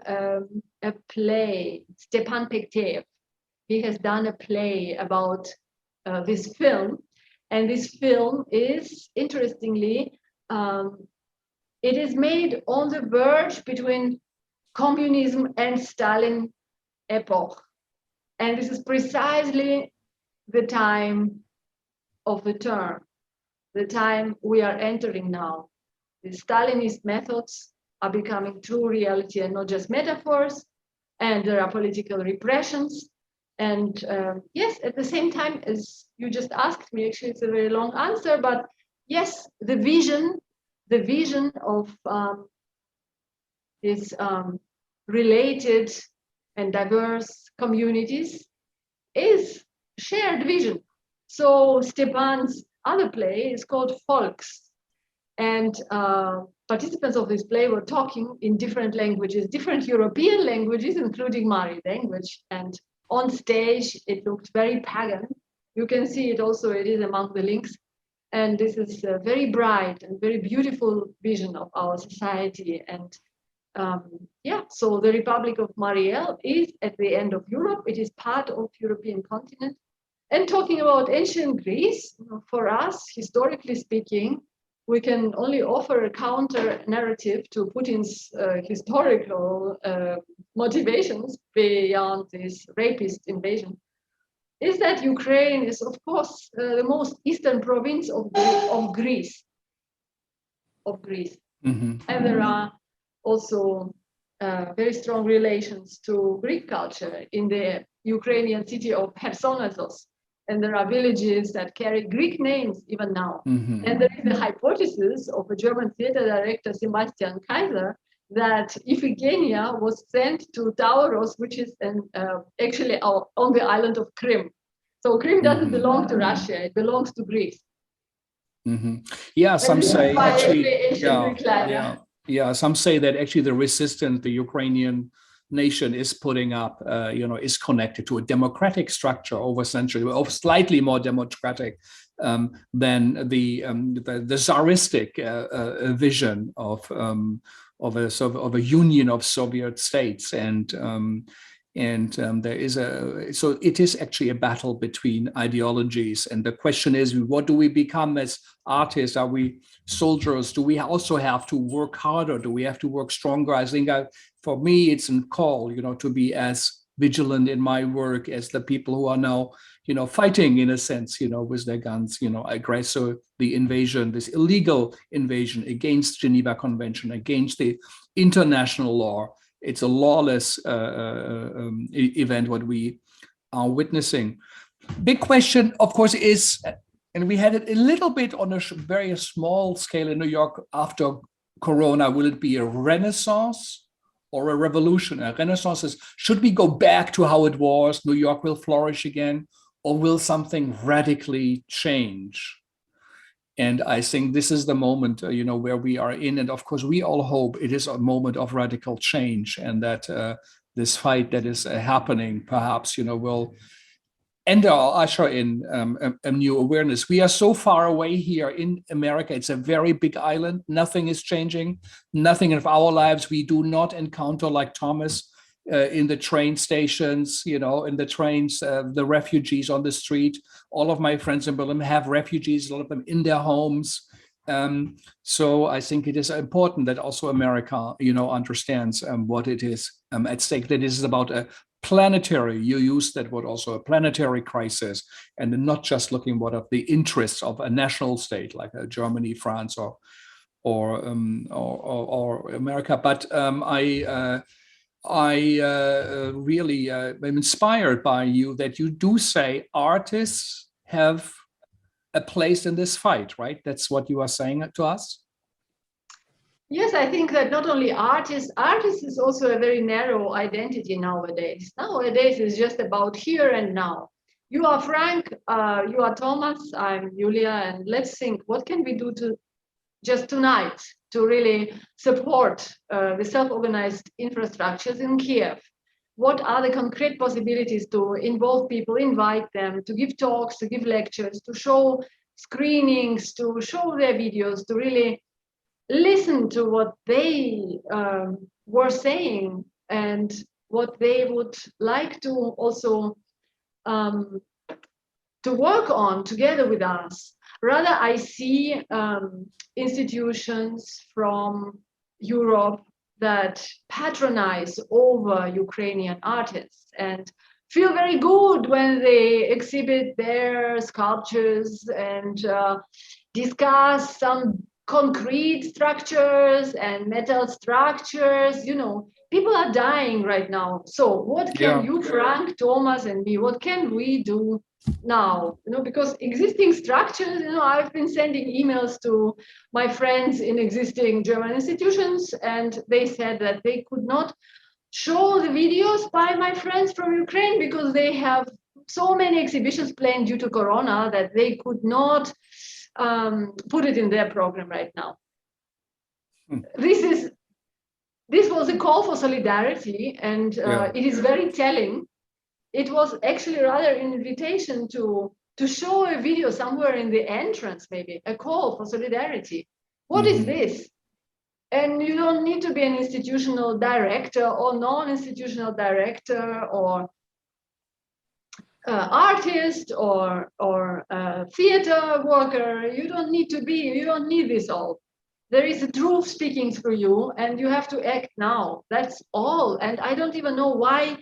a play, Stepan Pekteev. He has done a play about this film. And this film is, interestingly, it is made on the verge between communism and Stalin epoch. And this is precisely the time of the turn, the time we are entering now. The Stalinist methods are becoming true reality and not just metaphors, and there are political repressions. And yes, at the same time, as you just asked me, actually it's a very long answer, but yes, the vision of these related and diverse communities is shared vision. So Stepan's other play is called Folks, and participants of this play were talking in different languages, different European languages, including Mari language. And on stage, it looked very pagan. You can see it also, it is among the links. And this is a very bright and very beautiful vision of our society. And yeah, so the Republic of Mariel is at the end of Europe. It is part of European continent. And talking about ancient Greece, for us, historically speaking, we can only offer a counter narrative to Putin's historical motivations beyond this rapist invasion, is that Ukraine is, of course, the most eastern province of Greece. Mm-hmm. And there are also very strong relations to Greek culture in the Ukrainian city of Chersonesos. And there are villages that carry Greek names even now. Mm-hmm. And there is the hypothesis of a German theater director, Sebastian Kaiser, that Iphigenia was sent to Tauros, which is actually on the island of Crimea. So Crimea doesn't belong to Russia, it belongs to Greece. Mm-hmm. Yeah, some say actually, some say that actually the resistance, the Ukrainian nation is putting up, is connected to a democratic structure over centuries, or slightly more democratic than the Tsaristic vision of a union of Soviet states, and there is so it is actually a battle between ideologies, and the question is, what do we become as artists? Are we soldiers? Do we also have to work harder? Do we have to work stronger? I think for me, it's a call, to be as vigilant in my work as the people who are now, fighting in a sense, with their guns, aggressor, the invasion, this illegal invasion against Geneva Convention, against the international law. It's a lawless event, what we are witnessing. Big question, of course, is, and we had it a little bit on a very small scale in New York after Corona, will it be a renaissance or a revolution? A renaissance is, should we go back to how it was? New York will flourish again, or will something radically change? And I think this is the moment, where we are in. And of course, we all hope it is a moment of radical change, and that this fight that is happening, perhaps, will enter or usher in a new awareness. We are so far away here in America. It's a very big island. Nothing is changing. Nothing of our lives. We do not encounter, like Thomas, in the train stations, you know, in the trains, the refugees on the street. All of my friends in Berlin have refugees, a lot of them in their homes. So I think it is important that also America, you know, understands what it is at stake, that this is about a planetary, you use that word also, a planetary crisis, and not just looking what are the interests of a national state like Germany, France, or America. But I really am inspired by you that you do say artists have a place in this fight, right? That's what you are saying to us? Yes, I think that not only artists is also a very narrow identity nowadays. Nowadays it's just about here and now. You are Frank, you are Thomas, I'm Julia, and let's think, what can we do to just tonight to really support the self-organized infrastructures in Kiev? What are the concrete possibilities to involve people, invite them, to give talks, to give lectures, to show screenings, to show their videos, to really listen to what they were saying and what they would like to also to work on together with us. Rather, I see institutions from Europe that patronize over Ukrainian artists and feel very good when they exhibit their sculptures and discuss some concrete structures and metal structures. You know, people are dying right now. So what can you, Frank, Thomas, and me, what can we do now? You know, because existing structures, you know, I've been sending emails to my friends in existing German institutions, and they said that they could not show the videos by my friends from Ukraine because they have so many exhibitions planned due to Corona that they could not put it in their program right now. This was a call for solidarity, and it is very telling. It was actually rather an invitation to show a video somewhere in the entrance, maybe a call for solidarity. What is this? And you don't need to be an institutional director or non-institutional director or artist or theater worker. You don't need this all. There is a truth speaking through you, and you have to act now. That's all. And I don't even know why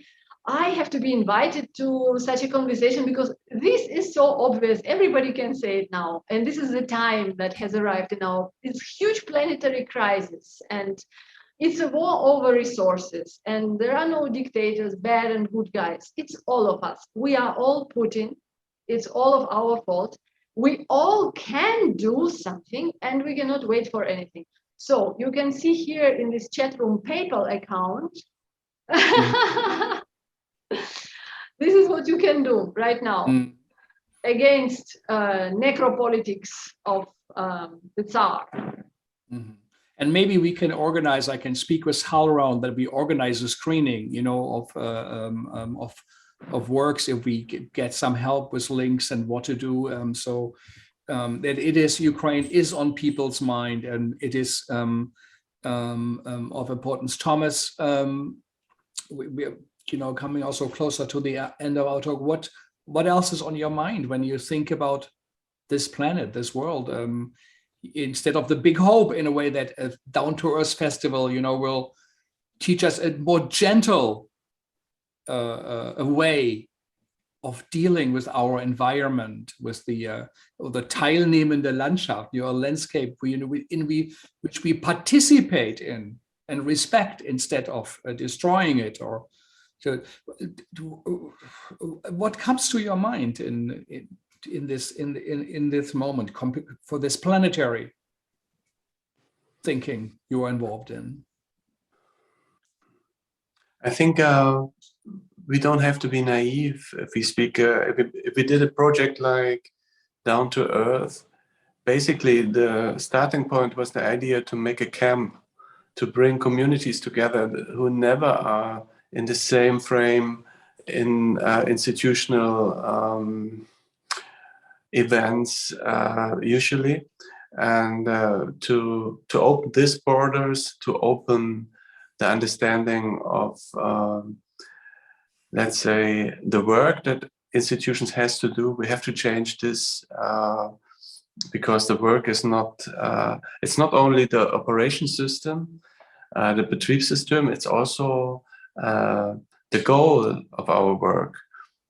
I have to be invited to such a conversation, because this is so obvious. Everybody can say it now. And this is the time that has arrived now. It's huge planetary crisis, and it's a war over resources, and there are no dictators, bad and good guys. It's all of us. We are all Putin. It's all of our fault. We all can do something, and we cannot wait for anything. So you can see here in this chat room PayPal account. This is what you can do right now against necropolitics of the Tsar. And maybe we can organize, I can speak with Hal around that we organize a screening, you know, of works, if we get some help with links and what to do. So that it is, Ukraine is on people's mind, and it is of importance. Thomas, we you know, coming also closer to the end of our talk, what else is on your mind when you think about this planet, this world? Instead of the big hope, in a way, that a down-to-earth festival, you know, will teach us a more gentle a way of dealing with our environment, with the teilnehmende Landschaft, your landscape, which we participate in and respect instead of destroying it. Or so, what comes to your mind in this moment for this planetary thinking you are involved in? I think we don't have to be naive if we speak. If we did a project like Down to Earth, basically the starting point was the idea to make a camp, to bring communities together who never are in the same frame in institutional events usually, and to open these borders, to open the understanding of, let's say, the work that institutions has to do. We have to change this because the work is not, it's not only the operation system, the Betriebssystem, it's also the goal of our work.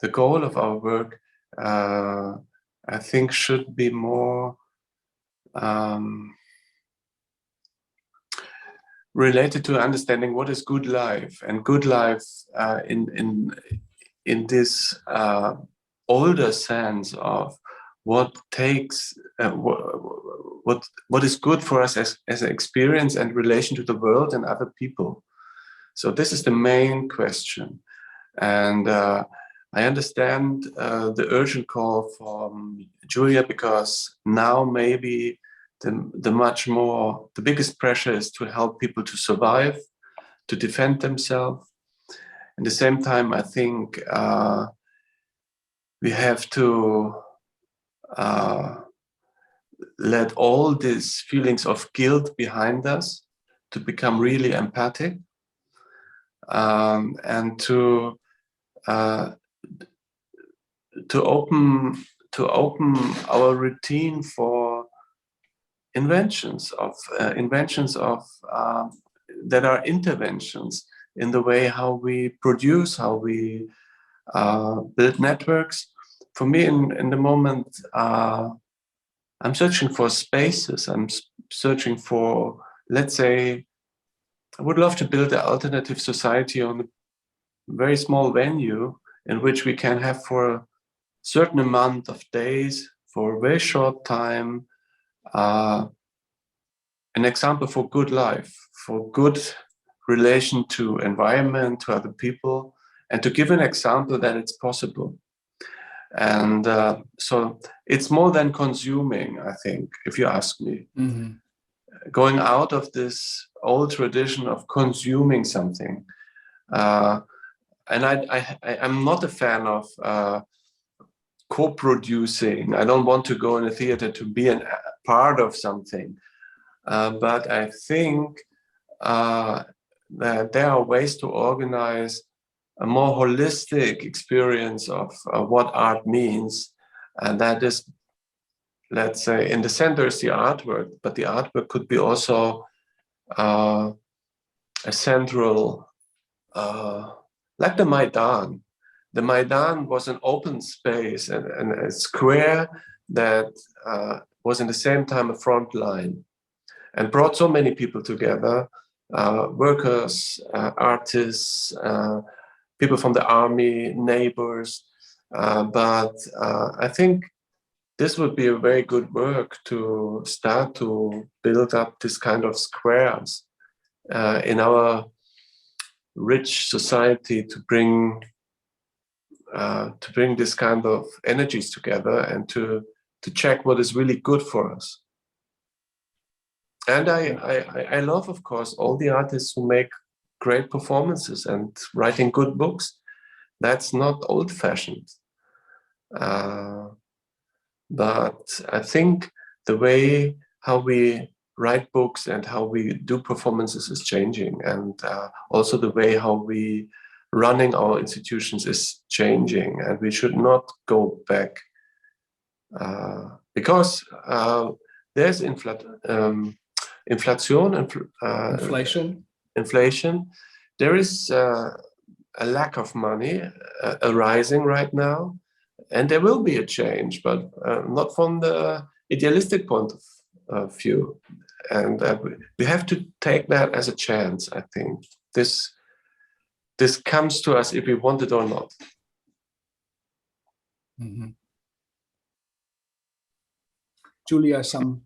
The goal of our work, I think, should be more related to understanding what is good life, and good life in this older sense of what takes what is good for us as an experience and relation to the world and other people. So this is the main question, and I understand the urgent call from Joulia, because now maybe the biggest pressure is to help people to survive, to defend themselves. At the same time, I think we have to let all these feelings of guilt behind us, to become really empathic, and to open our routine for inventions of that are interventions in the way how we produce, how we build networks. For me, in the moment, I'm searching for spaces. I'm searching for, let's say, I would love to build an alternative society on a very small venue in which we can have for a certain amount of days, for a very short time, an example for good life, for good relation to environment, to other people, and to give an example that it's possible. And so it's more than consuming, I think, if you ask me. Mm-hmm. Going out of this old tradition of consuming something. And I'm not a fan of co-producing. I don't want to go in a theater to be a part of something. But I think that there are ways to organize a more holistic experience of what art means. And that is, let's say, in the center is the artwork, but the artwork could be also a central, like the Maidan. The Maidan was an open space and a square that was in the same time a front line and brought so many people together, workers, artists, people from the army, neighbors. But I think this would be a very good work to start to build up this kind of squares in our rich society, to bring this kind of energies together and to check what is really good for us. And I love, of course, all the artists who make great performances and writing good books. That's not old-fashioned. But I think the way how we write books and how we do performances is changing, and also the way how we running our institutions is changing, and we should not go back because there's inflation. There is a lack of money arising right now, and there will be a change, but not from the idealistic point of view. And we have to take that as a chance. I think this comes to us if we want it or not. Mm-hmm. Joulia, some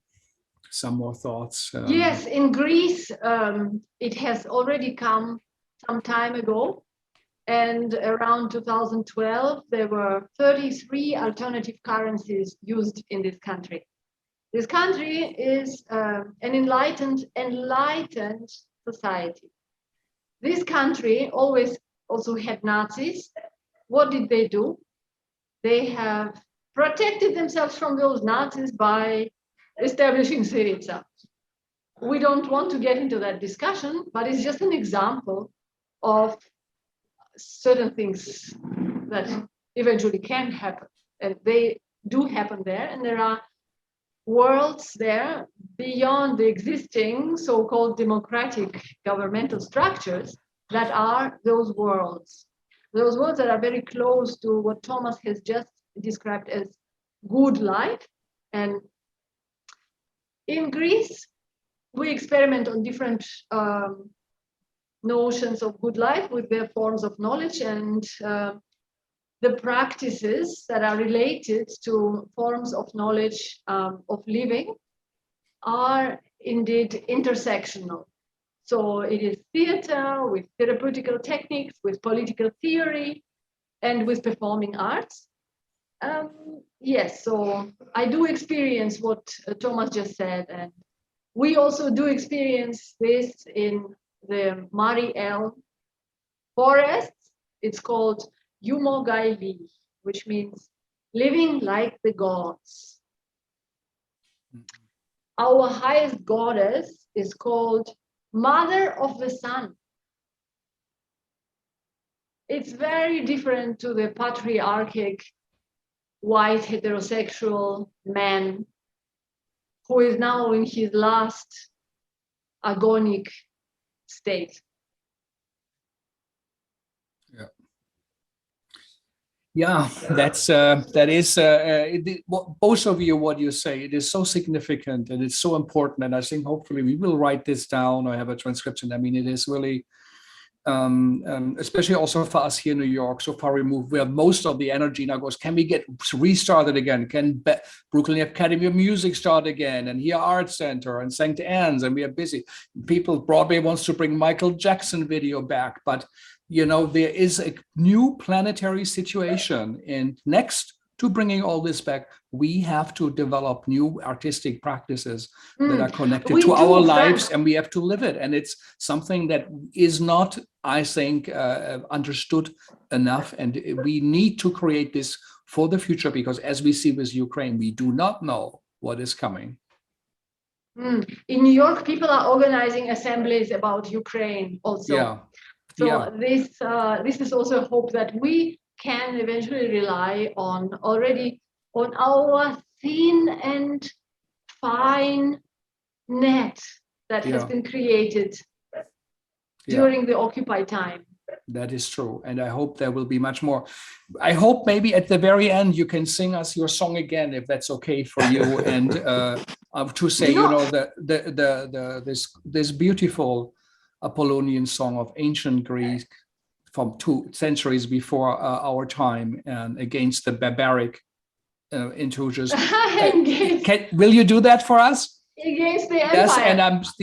more thoughts? Yes, in Greece, it has already come some time ago. And around 2012, there were 33 alternative currencies used in this country. This country is an enlightened society. This country always also had Nazis. What did they do? They have protected themselves from those Nazis by establishing Syriza. we don't want to get into that discussion, but it's just an example of certain things that eventually can happen, and they do happen there, and there are worlds there beyond the existing so-called democratic governmental structures that are those worlds that are very close to what Thomas has just described as good life. And in Greece, we experiment on different notions of good life with their forms of knowledge, and the practices that are related to forms of knowledge of living are indeed intersectional. So it is theater with therapeutical techniques, with political theory, and with performing arts. Yes, so I do experience what Thomas just said, and we also do experience this in the Mariel forests. It's called Yumogaili, which means living like the gods. Our highest goddess is called Mother of the Sun. It's very different to the patriarchic white heterosexual man who is now in his last agonic state. Yeah, that is both of you, what you say, it is so significant and it's so important. And I think hopefully we will write this down or have a transcription. I mean, it is really, especially also for us here in New York, so far removed, where most of the energy now goes, can we get restarted again? Can Brooklyn Academy of Music start again? And here Art Center and St. Anne's, and we are busy. Broadway wants to bring Michael Jackson video back, but you know, there is a new planetary situation, and next to bringing all this back, we have to develop new artistic practices that are connected to our lives, and we have to live it. And it's something that is not, I think, understood enough. And we need to create this for the future, because as we see with Ukraine, we do not know what is coming. In New York, people are organizing assemblies about Ukraine also. Yeah. So this is also a hope that we can eventually rely on our thin and fine net that has been created during the Occupy time. That is true. And I hope there will be much more. I hope maybe at the very end you can sing us your song again, if that's okay for you. And to say, you know, this beautiful Apollonian song of ancient Greece from 2 centuries before our time, and against the barbaric intruders. Will you do that for us? Against the empire.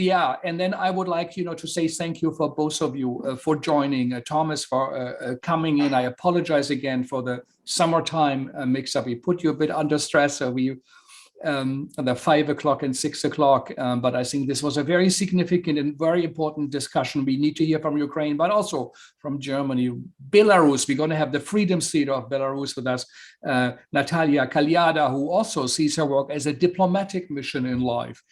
Yes, and then I would like, you know, to say thank you for both of you for joining, Thomas for coming in. I apologize again for the summertime mix-up. We put you a bit under stress. The 5 o'clock and 6 o'clock, but I think this was a very significant and very important discussion. We need to hear from Ukraine, but also from Germany, Belarus. We're going to have the Freedom Theater of Belarus with us, Natalia Kalyada, who also sees her work as a diplomatic mission in life.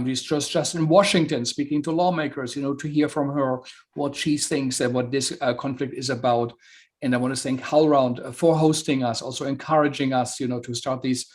She's just in Washington speaking to lawmakers, you know, to hear from her what she thinks and what this conflict is about. And I want to thank HowlRound for hosting us, also encouraging us, you know, to start these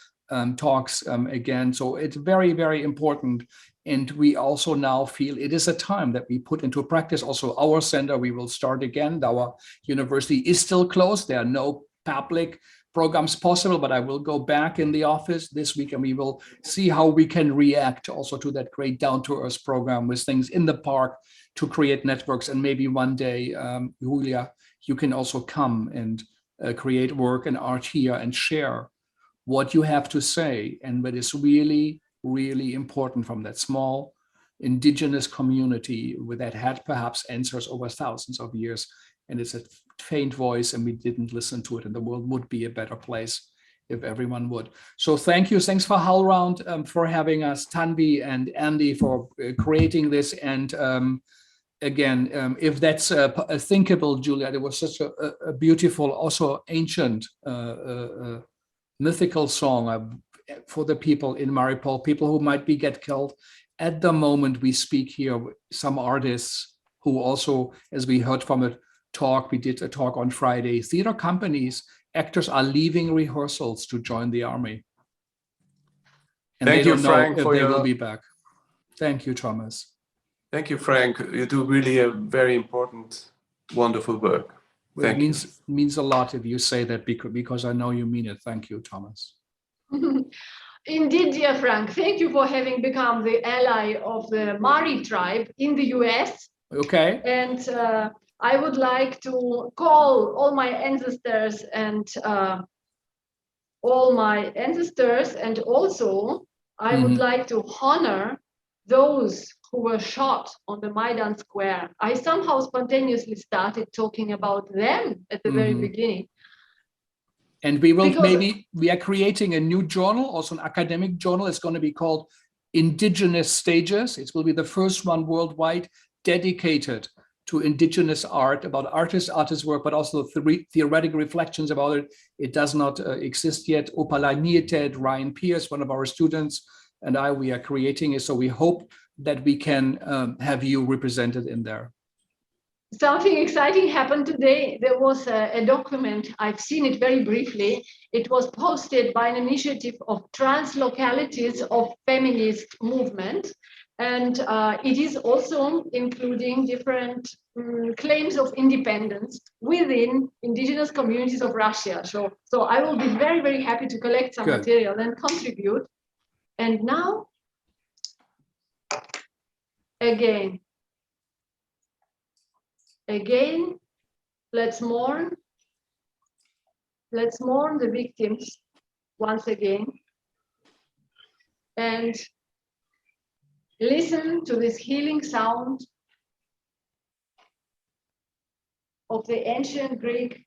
talks again. So it's very, very important. And we also now feel it is a time that we put into practice. Also, our center, we will start again. Our university is still closed. There are no public programs possible, but I will go back in the office this week and we will see how we can react also to that great down-to-earth program with things in the park to create networks. And maybe one day, Joulia, you can also come and create work and art here and share what you have to say, and what is really, really important from that small indigenous community that had perhaps answers over thousands of years, and it's a faint voice and we didn't listen to it, and the world would be a better place if everyone would. So thank you. Thanks for HowlRound for having us, Tanvi and Andy for creating this. And again, if that's thinkable, Julia, there was such a beautiful, also ancient mythical song for the people in Mariupol, people who might get killed, at the moment we speak here, some artists who also, as we heard from a talk, we did a talk on Friday, theater companies, actors are leaving rehearsals to join the army. And Thank they you, don't Frank, know if for they your... will be back. Thank you, Thomas. Thank you, Frank. You do really a very important, wonderful work. Well, Thank it means a lot if you say that, because I know you mean it. Thank you, Thomas. Indeed, dear Frank, thank you for having become the ally of the Mari tribe in the US. Okay. And I would like to call all my ancestors and also I would like to honor those who were shot on the Maidan Square. I somehow spontaneously started talking about them at the very beginning. And we will we are creating a new journal, also an academic journal. It's going to be called Indigenous Stages. It will be the first one worldwide dedicated to indigenous art, about artist work, but also theoretical reflections about it. It does not exist yet. Opala Nieted, Ryan Pierce, one of our students, and we are creating it. So we hope that we can have you represented in there. Something exciting happened today. There was a document, I've seen it very briefly. It was posted by an initiative of trans localities of feminist movement. And it is also including different claims of independence within indigenous communities of Russia. So I will be very, very happy to collect some material and contribute. And now, again, let's mourn the victims once again, and listen to this healing sound of the ancient Greek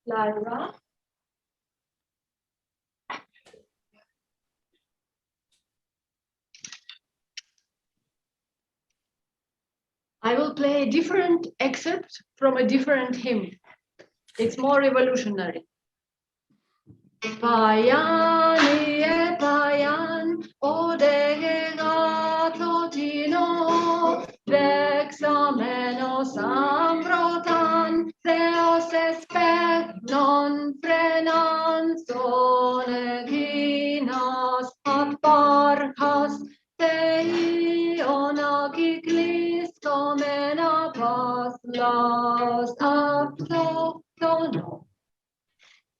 Lyra. I will play a different excerpt from a different hymn. It's more revolutionary. Payan, payan, odegatotino, vexamenos ambrotan, theos espe non frenan soneginas ad barcas, Tei onagiklis comena pas las aptotono.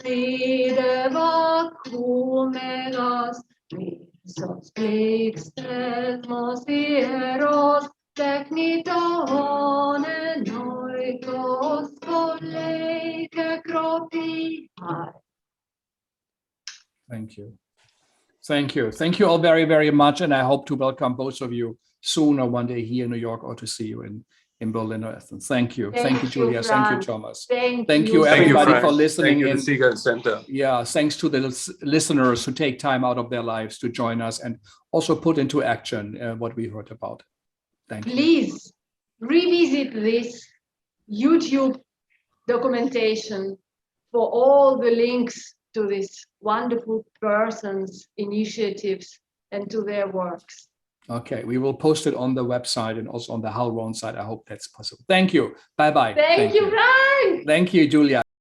Videva cumegas, visos plixtesmos hieros, technito one noikos colleice Gropiusbau. Thank you. Thank you. Thank you all very, very much. And I hope to welcome both of you soon or one day here in New York, or to see you in Berlin or Athens. Thank you. Thank you, Julia. Frank. Thank you, Thomas. Thank you, everybody, Frank. for listening. Thank you, the Segal Center. Yeah, thanks to the listeners who take time out of their lives to join us and also put into action what we heard about. Thank you. Please revisit this YouTube documentation for all the links to these wonderful persons' initiatives and to their works. Okay, we will post it on the website and also on the Hallron site. I hope that's possible. Thank you. Bye-bye. Thank you, Frank. Thank you, Julia.